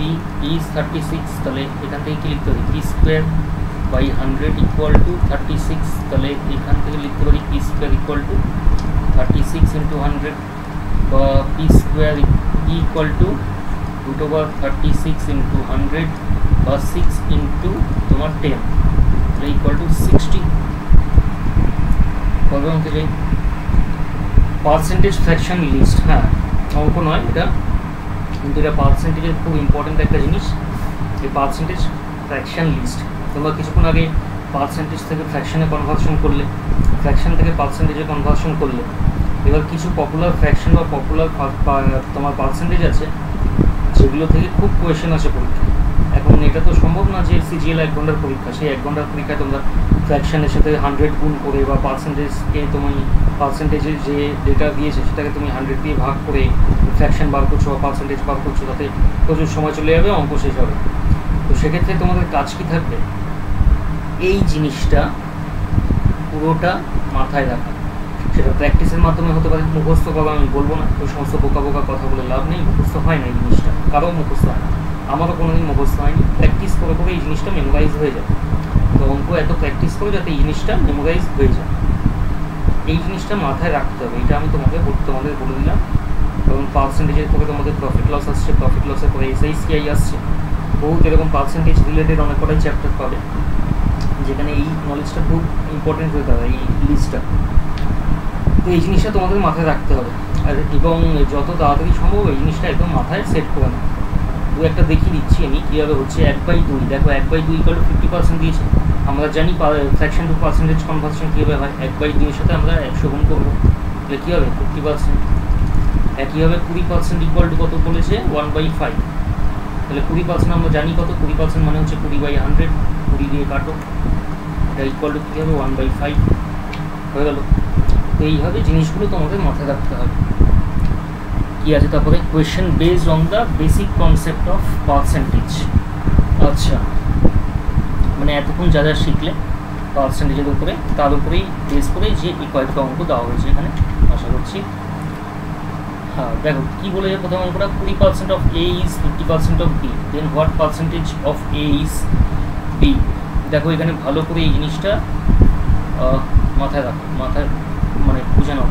is 36, তাহলে এখান থেকে কি লিখতে পারি p²/100 ইকুয়াল টু 36। তাহলে এখান থেকে লিখতে পারি p² ইকুয়াল টু 36 ইন্টু 100, বা p² ইকুয়াল টু √36 ইন্টু 100 বা 6 ইন্টু তোমার 10, তাহলে ইকুয়াল টু 60। পরের অঙ্কে যাই। পার্সেন্টেজ ফ্র্যাকশন লিস্ট, হ্যাঁ অঙ্ক নয় এটা, কিন্তু এটা পার্সেন্টেজের খুব ইম্পর্টেন্ট একটা জিনিস। এই পার্সেন্টেজ ফ্র্যাকশন লিস্ট, তোমরা কিছুক্ষণ আগে পার্সেন্টেজ থেকে ফ্র্যাকশনে কনভার্সন করলে, ফ্র্যাকশন থেকে পার্সেন্টেজে কনভার্সন করলে, এবার কিছু পপুলার ফ্র্যাকশন বা পপুলার তোমার পার্সেন্টেজ আছে যেগুলো থেকে খুব কোয়েশ্চেন আসে পরীক্ষায়। এখন এটা তো সম্ভব না যে সিজিএল 1 ঘন্টার পরীক্ষা, সেই 1 ঘন্টার পরীক্ষায় তোমরা ফ্র্যাকশনের সাথে 100 গুণ করে বা পার্সেন্টেজকে তুমি পার্সেন্টেজের যে ডেটা দিয়েছে সেটাকে তুমি 100 দিয়ে ভাগ করে ফ্র্যাকশন বার করছো বা পার্সেন্টেজ বার করছো, তাতে প্রচুর সময় চলে যাবে, অঙ্ক শেষ হবে। তো সেক্ষেত্রে তোমাদের কাজ কী থাকবে, এই জিনিসটা পুরোটা মাথায় রাখা। সেটা প্র্যাকটিসের মাধ্যমে হতে পারে, মুখস্থ করা আমি বলবো না, ওই সমস্ত বোকা বোকা কথা বলে লাভ নেই, মুখস্থ হয় না এই জিনিসটা, কারো মুখস্থ হয় না, আমারও কোনোদিন মুখস্থ হয়নি। প্র্যাকটিস করে করে এই জিনিসটা মেমোরাইজ হয়ে যায়। তো অঙ্ক এত প্র্যাকটিস করে যাতে এই জিনিসটা মেমোরাইজ হয়ে যায়, এই জিনিসটা মাথায় রাখতে হবে। এটা আমি তোমাদের বলে দিলাম। এবং পার্সেন্টেজের পরে তোমাদের প্রফিট লস আসছে, প্রফিট লসের পরে SICI আসছে, বহুত এরকম পার্সেন্টেজ রিলেটেড অনেক কটাই চ্যাপ্টার পাবে যেখানে এই নলেজটা খুব ইম্পর্টেন্ট হয়ে দাঁড়ায়, এই লিস্টটা। তো এই জিনিসটা তোমাদের মাথায় রাখতে হবে, আর এবং যত তাড়াতাড়ি সম্ভব এই জিনিসটা একদম মাথায় সেট করে নেবে। দু একটা দেখিয়ে দিচ্ছি আমি কীভাবে হচ্ছে। 1/2, দেখো 1/2 = 50% দিয়েছে। আমরা জানি ফ্র্যাকশন টু পার্সেন্টেজ কনভার্সন কীভাবে হয়, 1/2 এর সাথে আমরা 100 গুণ করবো, তাহলে কী হবে 50%। একইভাবে 20% = কত বলেছে 1/5, তাহলে 20% আমরা জানি কত, 20% মানে হচ্ছে 20/100, 20 দিয়ে কাটো, এটা ইকুয়াল টু কী হবে 1/5 হয়ে গেল। তো এইভাবে জিনিসগুলো তোমাদের মাথায় রাখতে হবে। কী আছে তারপরে, question based on the basic concept of percentage. আচ্ছা, মানে এতক্ষণ যা যা শিখলে পার্সেন্টেজের উপরে, তার উপরেই বেস করে যে এই কয়েকটা অঙ্ক দেওয়া হয়েছে এখানে, আশা করছি। হ্যাঁ দেখো কী বলে যে প্রথম অঙ্কটা, 20% of A is 50% of B, then what percentage of A is B। দেখো এখানে ভালো করে এই জিনিসটা মাথায় রাখো, মাথায় মানে বুঝে নাও।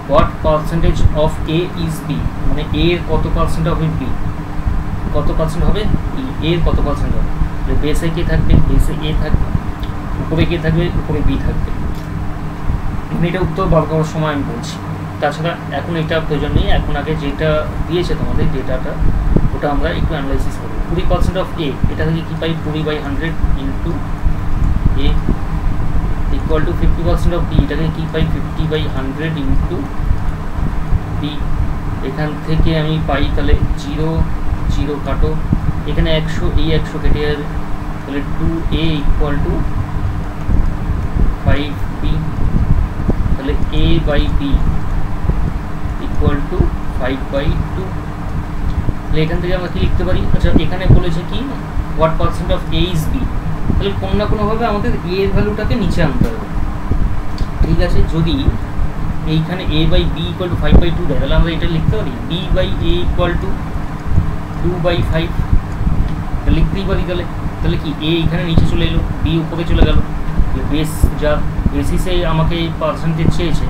What percentage of A is B, মানে A এর কত পার্সেন্ট হবে B, কত পার্সেন্ট হবে B, A এর কত পার্সেন্ট হবে, বেসে কে থাকবে, বেসে A থাকবে, উপরে কে থাকবে, উপরে B থাকবে। এটা উত্তর বার করার সময় আমি বলছি, তাছাড়া এখন এটা প্রয়োজন নেই। এখন আগে যেটা দিয়েছে তোমাদের ডেটাটা, ওটা আমরা একটু অ্যানালাইসিস করবো। 20% অফ A, এটা থেকে কী পাই, 20/100 into A equal to 50% of B, এটাকে কী পাই 50/100 ইন্টু B। এখান থেকে আমি পাই তাহলে 0 0 কাটো, এখানে 100, এই 100 কেটে যাবে, তাহলে 2A ইকুয়াল টু 5B, তাহলে A/B ইকুয়াল টু 5/2। তাহলে এখান থেকে আমরা কি লিখতে পারি, আচ্ছা এখানে বলেছে কি what percent of A is B, তাহলে কোনো না কোনোভাবে আমাদের A এর ভ্যালুটাকে নিচে আনতে হবে। ঠিক আছে, যদি এইখানে A/B ইকুয়াল টু 5/2 দেয়, তাহলে আমরা এটা লিখতে পারি B/A ইকুয়াল টু 2/5, এটা লিখতেই পারি। তাহলে কি A এখানে নিচে চলে এলো, B উপরে চলে গেল, বেস যা বেসিসে আমাকে এই পার্সেন্টেজ চেয়েছে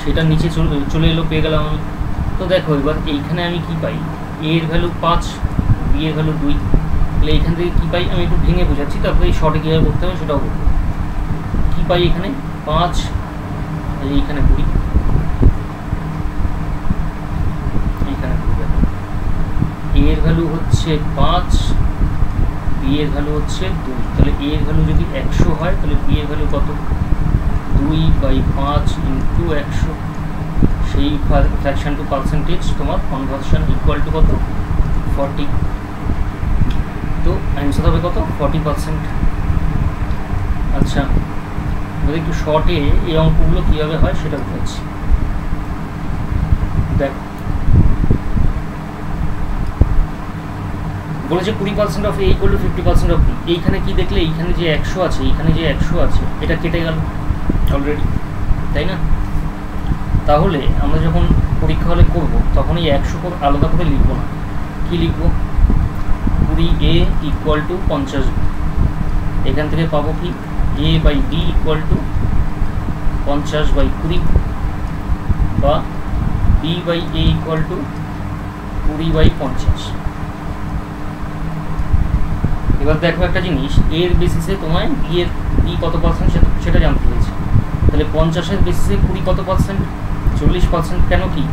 সেটা নিচে চলে এলো, পেয়ে গেলাম আমি। তো দেখো এবার এইখানে আমি কি পাই, A এর ভ্যালু 5, B এর ভ্যালু 2, তাহলে এইখান থেকে কী পাই আমি একটু ভেঙে বোঝাচ্ছি, তারপরে এই শর্টে কীভাবে করতে হবে সেটাও বলবো। কী পাই এখানে 5, এইখানে 20, এইখানে 20। A এর ভ্যালু হচ্ছে 5, B এর ভ্যালু হচ্ছে 2, তাহলে A এর ভ্যালু যদি 100 হয় তাহলে B এর ভ্যালু কত, 2/5 ইন্টু 100, সেই ফ্র্যাকশন টু পার্সেন্টেজ তোমার কনভার্সন ইকুয়াল টু কত 40। তো অ্যান্সার হবে কত 40%। আচ্ছা যদি একটু শর্টে এই অঙ্কগুলো কীভাবে হয় সেটা বুঝাচ্ছি। দেখ বলেছে 20% of A equal to 50% of B, এইখানে কি দেখলে এইখানে যে 100 আছে, এইখানে যে 100 আছে এটা কেটে গেল অলরেডি, তাই না? তাহলে আমরা যখন পরীক্ষা হলে করবো তখন এই 100 আলাদা করে লিখবো না, কি লিখবো 20A ইকুয়াল টু 50B, এখান থেকে পাবো কি A/B ইকুয়াল টু 50/20 বা B/A ইকুয়াল টু 20/50। এবার দেখো একটা জিনিস, এর বেসিসে তোমায় B কত পার্সেন্ট সেটা জানতে হয়েছে। তাহলে 50-এর বেসিসে 20 কত পার্সেন্ট? 40%। কেন কি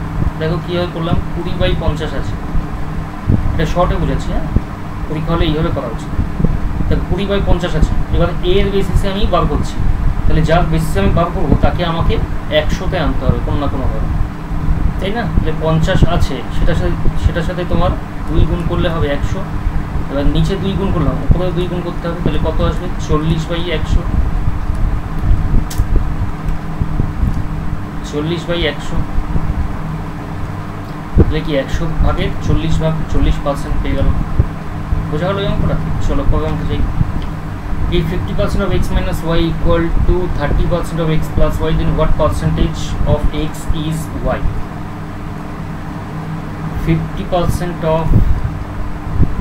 দেখো কীভাবে করলাম, 20/50 আছে, এটা শর্টে বোঝাচ্ছি। হ্যাঁ, পরীক্ষা হলে এইভাবে করা উচিত। তাহলে 20/50 আছে। এবার এর বেসিসে আমি বার করছি, তাহলে যার বেসিসে আমি বার করবো তাকে আমাকে 100-তে আনতে হবে কোনো না কোনোভাবে, তাই না? তাহলে 50 আছে, সেটার সাথে তোমার 2 গুণ করলে হবে 100। এবার নিচে 2 গুণ করলাম, উপরেও 2 গুণ করতে হবে, তাহলে কত আসবে? 40/100। 40/100 তাহলে কি 100 ভাগের 40 ভাগ 40% পেয়ে গেল। বোঝা গেল এরকম করা? চলো পরে অঙ্কে যাই। If 50% of x minus y equal to 30% of x plus y, then what percentage of x is y? 50% of,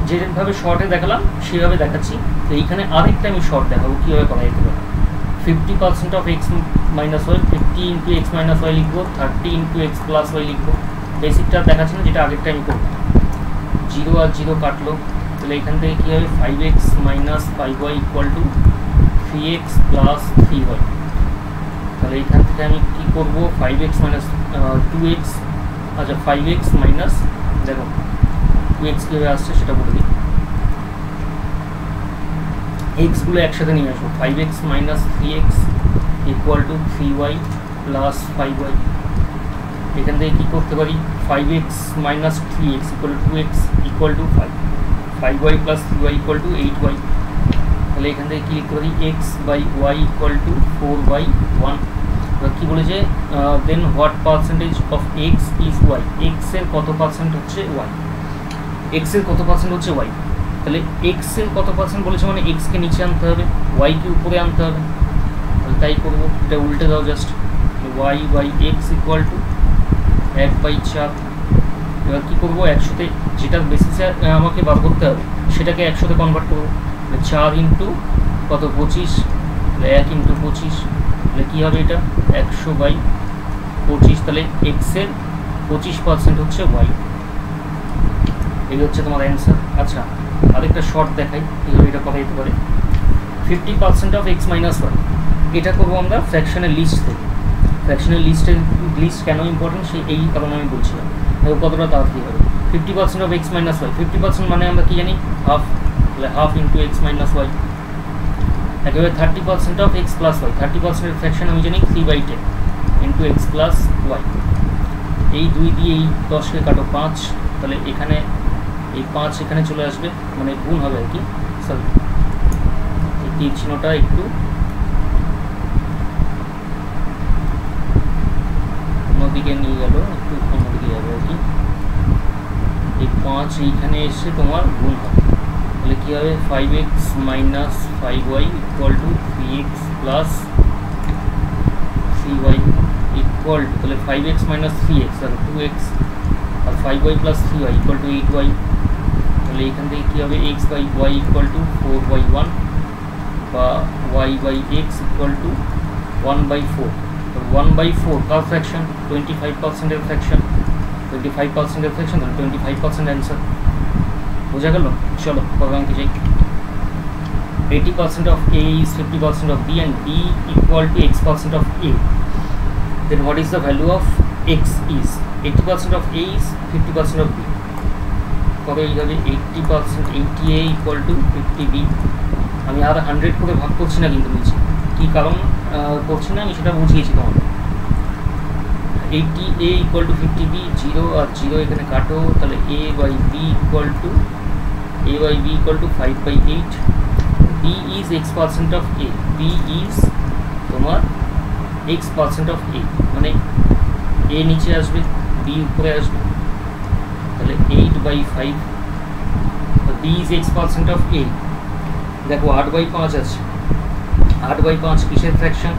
যেভাবে শর্টে দেখালাম সেভাবে দেখাচ্ছি। তো এইখানে আরেকটা আমি শর্ট দেখাবো কীভাবে করা যেতে পারে। 50% of x minus y, 50 into x minus y লিখবো, 30 into x plus y লিখবো। বেসিকটা দেখাচ্ছি না, যেটা আগেরটা আমি করবো। 0 আর 0 কাটলো, তাহলে এখান থেকে কী হবে? 5x minus 5y equal to 3x plus 3y। তাহলে এখান থেকে আমি কী করবো? 5x minus 2x, আচ্ছা 5x minus, দেখো 2x কীভাবে আসছে সেটা বলে দিই। এক্সগুলো একসাথে নিয়ে আসবো, 5x minus 3x equal to 3y plus 5y। এখান থেকে কী করতে পারি? 5x minus 3x equal to 2x equal to 5, 5y plus 3y equal to 8y। তাহলে এখান থেকে কী লিখতে পারি? x by y equal to 4/1। এবার কী বলেছে? Then what percentage of x is y? এক্সের কত পার্সেন্ট হচ্ছে y? এক্সের কত পার্সেন্ট হচ্ছে y? তাহলে এক্সের কত পার্সেন্ট বলেছে মানে এক্সকে নিচে আনতে হবে, ওয়াইকে উপরে আনতে হবে। তাহলে তাই করবো, এটা উল্টে দাও just. y by x equal to 1/4। এবার কী করবো? 100-তে, যেটার বেসিসে আমাকে বার করতে হবে সেটাকে 100-তে কনভার্ট করবো। 4 ইন্টু কত? 25, 1 ইন্টু 25, তাহলে কী হবে? এটা 100/25। তাহলে এক্সের 25% হচ্ছে ওয়াই। এই হচ্ছে তোমার অ্যান্সার। আচ্ছা, আরেকটা শর্ট দেখাই কীভাবে এটা করা যেতে পারে। 50% অফ এক্স মাইনাস ওয়াই, এটা করবো আমরা ফ্র্যাকশনের লিস্ট থেকে। ফ্র্যাকশনের লিস্ট কেন ইম্পর্টেন্ট এই কারণে আমি বলছিলাম, কতটা তাড়াতাড়ি হবে। 50% অফ এক্স মাইনাস ওয়াই, 50% মানে আমরা কী জানি? হাফ, তাহলে half into X minus Y. একেবারে 30% অফ এক্স প্লাস ওয়াই, 30%-এর ফ্র্যাকশন আমি জানি 3/10 ইন্টু এক্স প্লাস ওয়াই। এই 2 দিয়ে এই 10কে কাটো 5, তাহলে এখানে এই 5 এখানে চলে আসবে, মানে গুণ হবে আর কি। সরি, এই তীর চিহ্নটা একটু অন্যদিকে নিয়ে গেল, একটু অন্যদিকে যাবে আর কি। এই 5 এইখানে এসে তোমার গুণ হবে, তাহলে কী হবে? 5x minus 5y equal to 3x plus 3y equal to, তাহলে 5x minus 3x তাহলে 2x, R 5y plus 3y equal to 8y। তাহলে এখান থেকে কী হবে? x by y equal to 4/1 বা y by x equal to 1/4। 1/4 কার fraction? 25%-এর fraction, 25%-এর ফ্র্যাকশন, তাহলে 25% অ্যান্সার। বোঝা গেল? চলো পরের অঙ্কে যাই। 80% of A is 50% of B and B equal to x% of A, then what is the value of x is? 80% of A is 50% of B, কত এইভাবে? 80%, 80A equal to 50B। আমি আর 100 করে ভাগ করছি না কিন্তু নিচে, কী কারণ করছি না আমি সেটা বুঝিয়েছি তোমাদের। 80A equal to 50B, 0 আর 0 এখানে কাটো, তাহলে A by B equal to 5/8। B is x% of A, B is তোমার x% of A, মানে A নিচে আসবে, B উপরে আসবে, তাহলে 8/5। B is x% of A। দেখো 8/5 আছে, 8/5 কিসের ফ্র্যাকশন?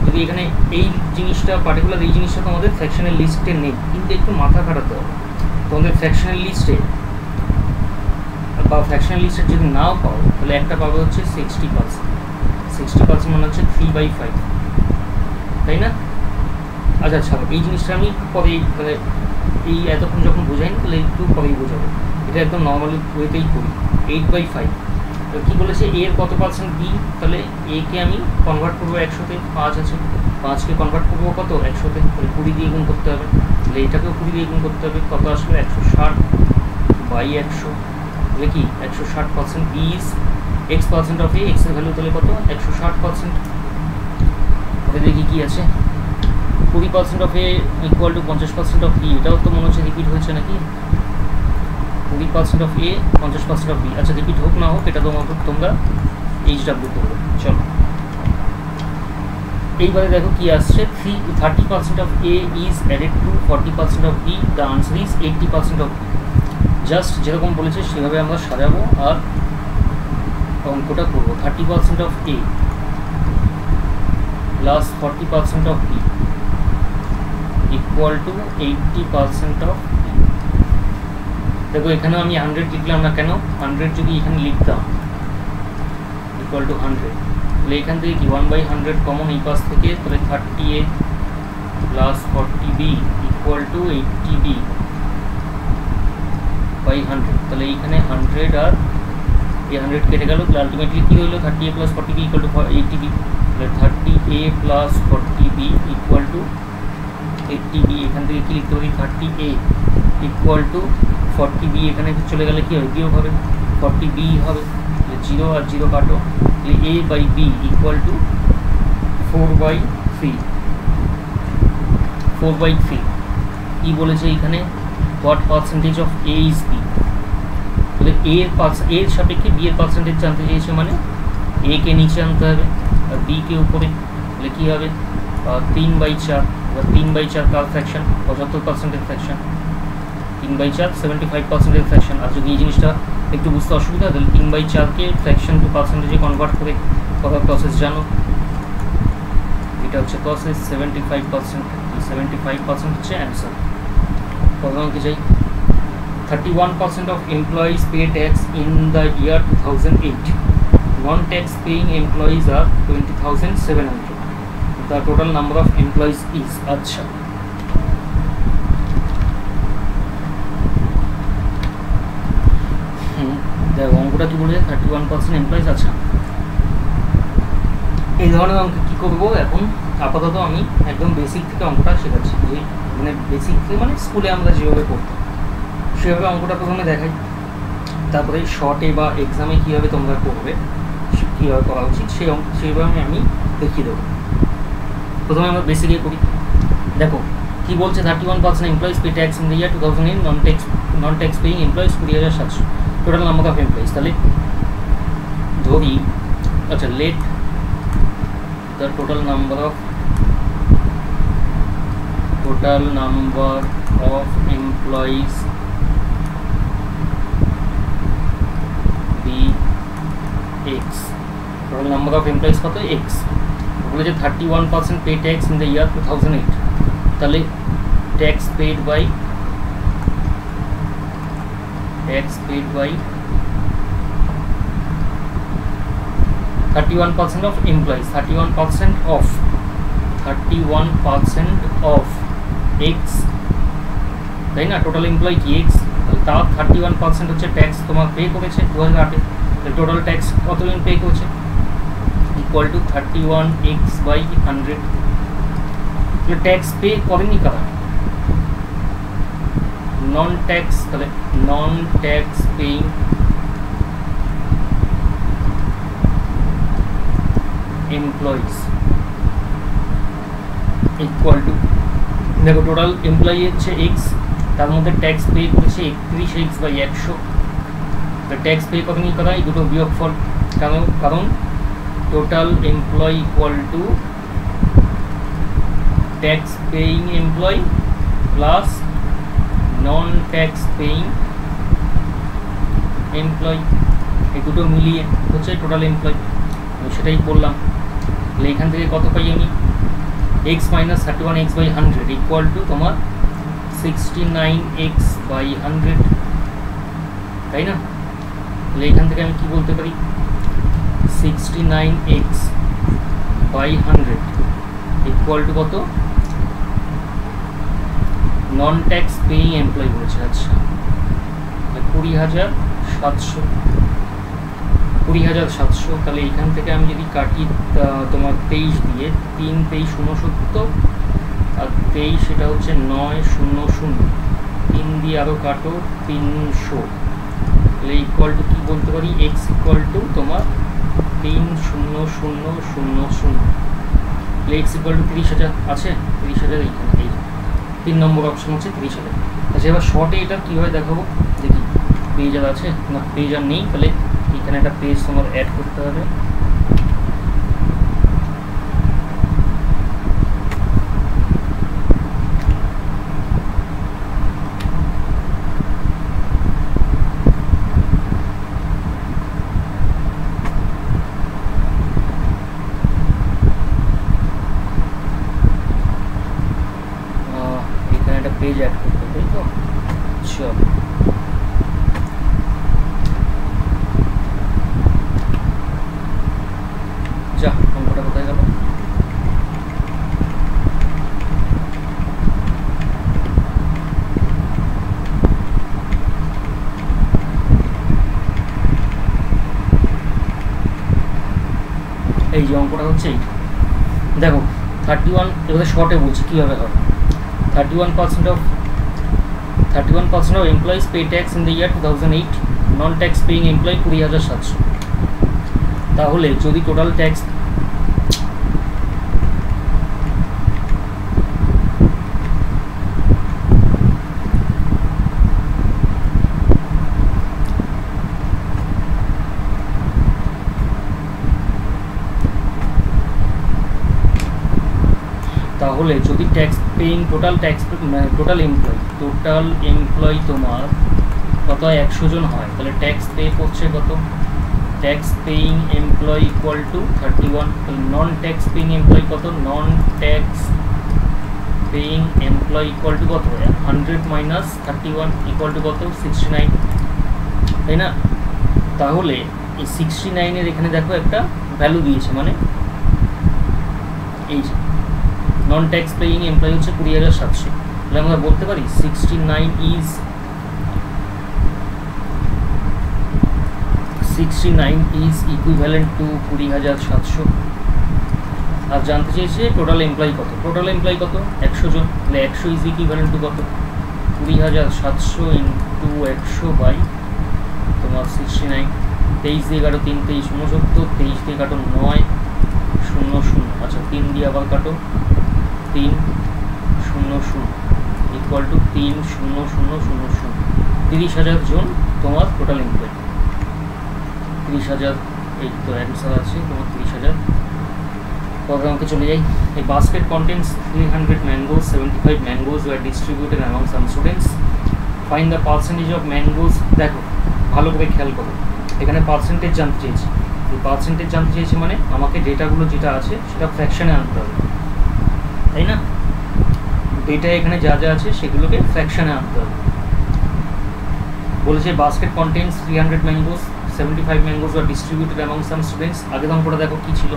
যদি এখানে এই জিনিসটা পার্টিকুলার এই জিনিসটা তোমাদের ফ্র্যাকশনের লিস্টে নেই, কিন্তু একটু মাথা খাটাতে হবে। তোমাদের ফ্র্যাকশনের লিস্টে বা ফ্র্যাকশনাল লিস্টের যদি নাও পাও, তাহলে একটা পাবে হচ্ছে 60%। 60% মানে হচ্ছে 3/5, তাই না? আচ্ছা ছাড়ো, এই জিনিসটা আমি পরে, মানে এই এতক্ষণ যখন বোঝাইনি তাহলে একটু পরেই বোঝাবো। এটা একদম নর্মালি ওয়েতেই করি। 8/5 কী বলেছে? এর কত পার্সেন্ট বি, তাহলে একে আমি কনভার্ট করবো 100-তে, 5 আছে, 5কে কনভার্ট করবো কত 100-তে, 20 দিয়ে গুণ করতে হবে, তাহলে এটাকেও 20 দিয়ে গুণ করতে হবে, কত আসবে 160/100, তাহলে কি 160% is x% of A, X এর ভ্যালু তাহলে কত 160%। তাহলে দেখি কি আছে, 20% of A equal to 50% of B, এটাও তো মনে হচ্ছে রিপিট হয়েছে নাকি, 20% অফ এ 50% অফ বি। আচ্ছা রিপিট হোক না হোক এটা তোমরা HW করবে। চলো এইবারে দেখো কি আসছে, 30% of A is added to 40% of B, the answer is 80% of B. Just যেরকম বলেছে সেভাবে আমরা সাজাবো আর অঙ্কটা করবো। 30% of A plus 40% of B equal to 80% of B. দেখো এখানে আমি 100 লিখলাম না কেন, 100 যদি এখানে লিখতাম ইকুয়াল টু 100, তাহলে এখান থেকে কি 1/100 কমন এই পাশ থেকে, তাহলে 30a plus 40b equal to 80b/100, তাহলে এইখানে 100 আর এই 100 কেটে গেল, তাহলে আলটিমেটলি কী হলো 30a plus 40b equal to 80b, তাহলে 30a plus 40b equal to 80b। এখান থেকে কী লিখতে পারি 30a ইকুয়াল টু 40b, এখানে চলে গেলে কী হবে বিয়োগ হবে 40b হবে, 0 আর 0 কাটো, তাহলে a/b ইকুয়াল টু 4/3। কি বলেছে এখানে, what percentage of a is b, তাহলে এর সাপেক্ষে b এর পার্সেন্টেজ জানতে চেয়েছে, মানে a কে নিচে আনতে হবে আর b কে উপরে, তাহলে কী হবে 3/4, এবার 3/4 কার ফ্র্যাকশন 75% ফ্র্যাকশন, 3/4 75% ফ্র্যাকশন। আর যদি এই জিনিসটা একটু বুঝতে অসুবিধা তাহলে 3/4কে ফ্র্যাকশন টু পার্সেন্টেজে কনভার্ট করে কত প্রসেস জানো, এটা হচ্ছে প্রসেস 75%, 75% হচ্ছে অ্যান্সার। প্রথমে যাই, 31% of employees pay tax in the year 2008. Non-tax paying employees are 20,700. The total number of employees is, আচ্ছা দেখো অঙ্কটা কি বলে 31% এমপ্লয়িজ। আচ্ছা এই ধরনের অঙ্ক কী করবো এখন, আপাতত আমি একদম বেসিক থেকে অঙ্কটা শেখাচ্ছি, যে মানে বেসিক থেকে মানে স্কুলে আমরা যেভাবে করতাম সেভাবে অঙ্কটা প্রথমে দেখাই, তারপরে শর্টে বা এক্সামে কীভাবে তোমরা করবে, কীভাবে করা উচিত সেইভাবে আমি দেখিয়ে দেবো। প্রথমে আমরা বেসিকে করি। দেখো কী বলছে, 31% employees pay tax in the year 2008, non tax paying employees 20,700, total number of employees. তাহলে ধরি আচ্ছা let the total number of employees x, total number of employees কত x, বলেছে 31% pay tax in the year 2008, তাহলে tax paid by 31% of employees, 31% of x, তাই না, total employee কি x, তার 31% হচ্ছে ট্যাক্স তোমার পে করেছে 2008-এ, টোটাল ট্যাক্স কতদিন পে করছে equal to 31x/100। Tax pay করেনি কারা, নন ট্যাক্স, তাহলে নন tax paying employees equal to, দেখো টোটাল এমপ্লয়ি হচ্ছে এক্স, তার মধ্যে ট্যাক্স পে করেছে 31x/100, ট্যাক্স পে করেনি করা, এই দুটো বিয়োগফল, কারণ total employee equal to tax paying employee plus non tax paying employee, এই দুটো মিলিয়ে হচ্ছে টোটাল এমপ্লয়ি, আমি সেটাই বললাম। তাহলে এখান থেকে কত পাই আমি, x - 31x/100 ইকুয়াল টু তোমার 69x/100, তাই না। তাহলে এখান থেকে আমি কি বলতে পারি, 69x/100 ইকুয়াল টু কত, নন ট্যাক্স পেইং এমপ্লয়ি বলেছে, আচ্ছা 20,700। 20,700, তাহলে এইখান থেকে আমি যদি কাটি তোমার 23 দিয়ে, 3 23 69, আর 23 এটা হচ্ছে 900, 3 দিয়ে আরও কাটো 300, তাহলে ইকুয়াল টু কী বলতে পারি, এক্স ইকুয়াল টু তোমার 30000, তাহলে এক্স ইকুয়াল টু 30,000 আছে, 30,000 এইখানে, এই 3 নম্বর অপশন হচ্ছে 30,000। আচ্ছা, এবার শর্টে এটা কীভাবে দেখাবো দেখি, পেজ আর আছে না, পেজ আর নেই, তাহলে এখানে একটা পেজ তোমার অ্যাড করতে হবে। এখানে একটা পেজ অ্যাড করতে হবে, তাই তো? চল, যা অঙ্কটা কোথায় গেল, এই যে অঙ্কটা হচ্ছে এইটা দেখো 31, এবারে শর্টে বলছি কীভাবে হবে। 31% of employees pay tax in the year 2008, non tax paying employee 20,700, তাহলে যদি টোটাল ট্যাক্স তাহলে যদি ট্যাক্স পেইং টোটাল এমপ্লয়ি তোমার কত 100 জন হয়, তাহলে ট্যাক্স পে করছে কত, tax paying employee equal to 31, তাহলে নন ট্যাক্স পেইং এমপ্লয়ি কত, নন tax paying employee equal to কত, 100 মাইনাস 31 ইকুয়াল টু কত, 69, তাই না? তাহলে এই 69-এর এখানে দেখো একটা ভ্যালু দিয়েছে, মানে এই যে নন ট্যাক্স পেইং এমপ্লয়ি হচ্ছে 20,700, তাহলে আমরা বলতে পারি 69 ইজ ইকুইভ্যালেন্ট টু 20,700। আর জানতে চেয়েছে টোটাল এমপ্লয়ি কত, 100 জন, তাহলে 100 ইজ ইকুইভ্যালেন্ট টু কত, 20,700 ইন্টু 100 বাই তোমার 69, 23 দিয়ে কাটো 3 23 69, 23 দিয়ে কাটো 900, আচ্ছা 3 দিয়ে আবার কাটো 300 ইকুয়াল টু 30000, 30,000 জন তোমার টোটাল এমপ্লয়ি, 30,000, এই তো অ্যান্সার আছে তোমার 30,000। পরের অঙ্কে চলে যাই। এই basket contents 300 mangoes, 75 mangoes were distributed among some students, find the percentage of mangoes. দেখো ভালো করে খেয়াল করো, এখানে পার্সেন্টেজ জানতে চেয়েছি, এই পার্সেন্টেজ জানতে চেয়েছি মানে আমাকে ডেটাগুলো যেটা আছে সেটা ফ্র্যাকশানে আনতে হবে, তাই না? ডেটা এখানে যা যা আছে সেগুলোকে ফ্র্যাকশানে আনতে হবে। বলেছে বাস্কেট কন্টেন্টস 300 ম্যাঙ্গোজ, 75 ম্যাঙ্গোজ আর ডিস্ট্রিবিউটেড অ্যামং সাম স্টুডেন্টস। আগের অঙ্কটা দেখো কী ছিল,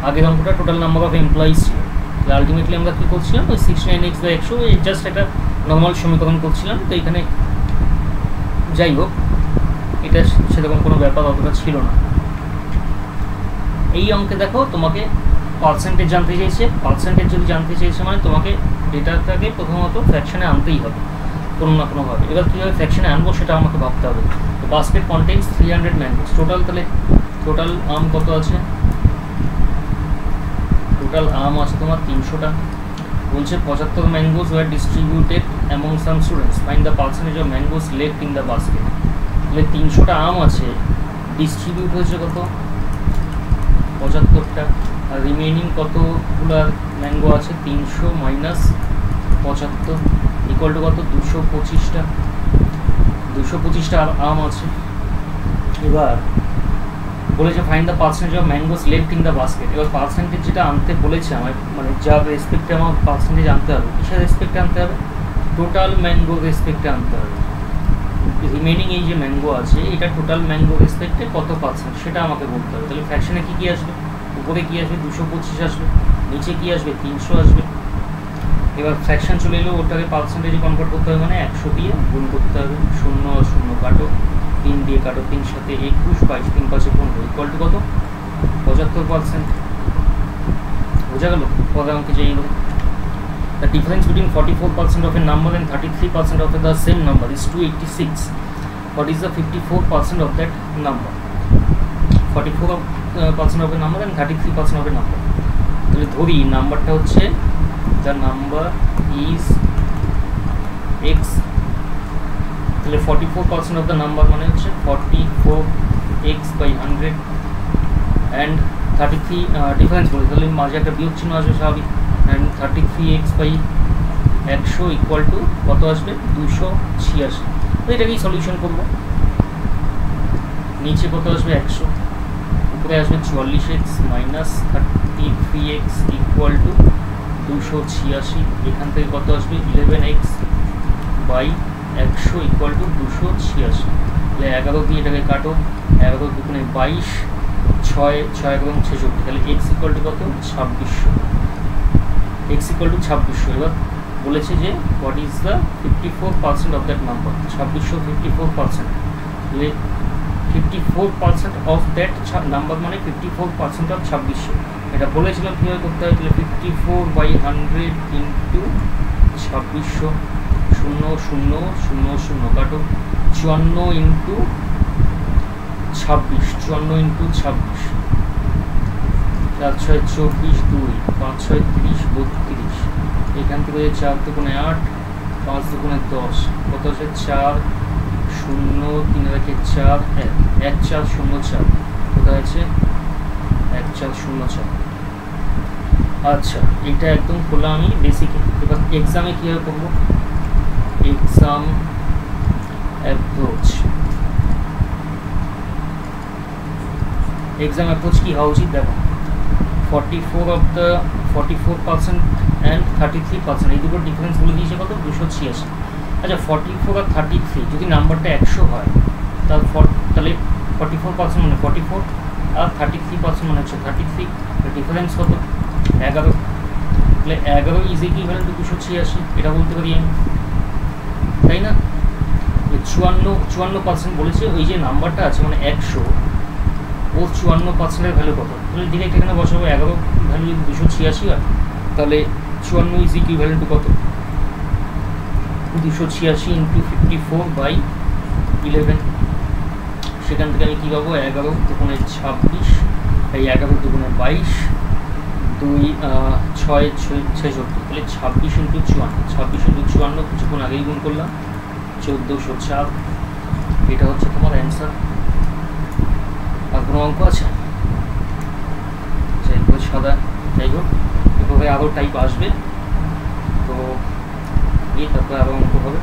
আগের অঙ্কটা টোটাল নাম্বার অফ এমপ্লয়িজ ছিল, তাহলে আলটিমেটলি আমরা কী করছিলাম, ওই 69x/100 এই জাস্ট একটা নর্মাল সমীকরণ করছিলাম। তো এখানে যাই হোক, এটা সেরকম কোনো ব্যাপার অতটা ছিল না। এই অঙ্কে দেখো তোমাকে পার্সেন্টেজ জানতে চেয়েছে, পার্সেন্টেজ যদি জানতে চেয়েছে মানে তোমাকে ডেটাটাকে প্রথমত ফ্র্যাকশানে আনতেই হবে কোনো না কোনোভাবে। এবার কীভাবে ফ্র্যাকশানে আনবো সেটা আমাকে ভাবতে হবে। তো বাস্কেট কন্টেন্টস 300 ম্যাঙ্গোজ, টোটাল তাহলে টোটাল আম কত আছে, টোটাল আম আছে তোমার 300টা। বলছে 75 mangoes were distributed among some students, find the percentage of mangoes left in the basket. তাহলে 300টা আম আছে, ডিস্ট্রিবিউট হয়েছে কত, 75টা, আর রিমেইনিং কতগুলো ম্যাঙ্গো আছে, 300 মাইনাস 75 ইকুয়াল টু কত, 225টা, 225টা আম আছে। এবার বলেছে find the percentage of mangoes left in the basket. এবার পার্সেন্টেজ যেটা আনতে বলেছে আমার, মানে যার রেসপেক্টে আমার পার্সেন্টেজ আনতে হবে, কিসের রেসপেক্টে আনতে হবে, টোটাল ম্যাঙ্গো রেসপেক্টে আনতে হবে। রিমেইনিং এই যে ম্যাঙ্গো আছে এটা টোটাল ম্যাঙ্গো রেসপেক্টে কত পার্সেন্ট সেটা আমাকে বলতে হবে। তাহলে ফ্র্যাকশনে কী কী আসবে, উপরে কী আসবে, 225 আসবে, নিচে কী আসবে, 300 আসবে। এবার ফ্র্যাকশন চলে এলেও ওটাকে পার্সেন্টেজে কনভার্ট করতে হবে, মানে 100 দিয়ে গুণ করতে হবে, 0 0 কাটো, 3 দিয়ে কাটো, 3 সাথে 21, 22, 3 5 15 ইকুয়াল টু কত? 75%। বোঝা গেল? পরের অঙ্কে যাই এলো। The difference between 44% of a number and 33% of the same number is 286. What is the 54% of that number? 44% of a number and 33% of a number. তাহলে ধরি নাম্বারটা হচ্ছে the number is x, তাহলে 44% of the number মানে হচ্ছে 44x by 100 and 33 difference বলি, তাহলে মাঝে একটা বিয়োগ চিহ্ন আসবে স্বাভাবিক, and 33x by 100 equal to কত আসবে? 286। তো এটাকেই সলিউশন করবো। নিচে কত আসবে? 100, উপরে আসবে 44x minus 33x equal to 286। এখান থেকে কত আসবে? 11x by 100 equal two 286। তাহলে 11 দিয়ে এটাকে কাটো, 11 দুগুণে 22, 6 6 এবং 66, তাহলে x ইকুয়াল টু কত? 2600। x equal to 2600। এবার বলেছে যে what is the 54% of that number. 2600 54%, তাহলে 54% অফ দ্যাট নাম্বার মানে 54% অফ 2600। এটা বলেছিলাম কীভাবে করতে হয়, তাহলে 54 বাই 100 ইন্টু 2600, 0 0 0 0 কাটো, 54 ইন্টু 26, 54 ইন্টু 26, 4 6 24, 2 5 6 30 32, এখান থেকে 4 দুগুণে 8, 5 দুগুণে 10, কত আছে? 4 0 3 রেখে 4 1 1404, কোথায় আছে? 1404। আচ্ছা, এটা একদম করলাম আমি বেসিকে। এবার এক্সামে কীভাবে করবো? Exam approach. এক্সাম অ্যাপ্রোচ কী হওয়া উচিত? দেখো 44% অ্যান্ড 33%, এই দুটোর ডিফারেন্স বলে দিয়েছে কত? 286। আচ্ছা 44 আর 33 যদি নাম্বারটা 100 হয় তাহলে 44% মানে 44 আর 33% মানে হচ্ছে 33, ডিফারেন্স কত? 11। তাহলে 11 ইজ ইকুইভ্যালেন্ট টু 286, এটা বলতে পারি আমি, তাই না? 54% বলেছে, ওই যে নাম্বারটা আছে মানে 100, ও 54%-এর ভ্যালু কত? তাহলে ডিরেক্ট এখানে বসাবো 11 ভ্যালু যদি 286 হয়, তাহলে 54 ইজ ইকুইভ্যালেন্ট টু কত? 286 ইন্টু 54 বাই 11। সেখান থেকে আমি কী পাবো? 11 দুগুণে 26, এই 11 দুগুণে 22, 2 6 66, তাহলে 26 ইন্টু 54, 26 ইন্টু 54 কিছুক্ষণ আগেই গুণ করলাম, 1404। এটা হচ্ছে তোমার অ্যান্সার। আর কোনো অঙ্ক আছে? সাদা, যাই হোক, এভাবে আরও টাইপ আসবে, তো এই তারপরে আরও অঙ্ক হবে।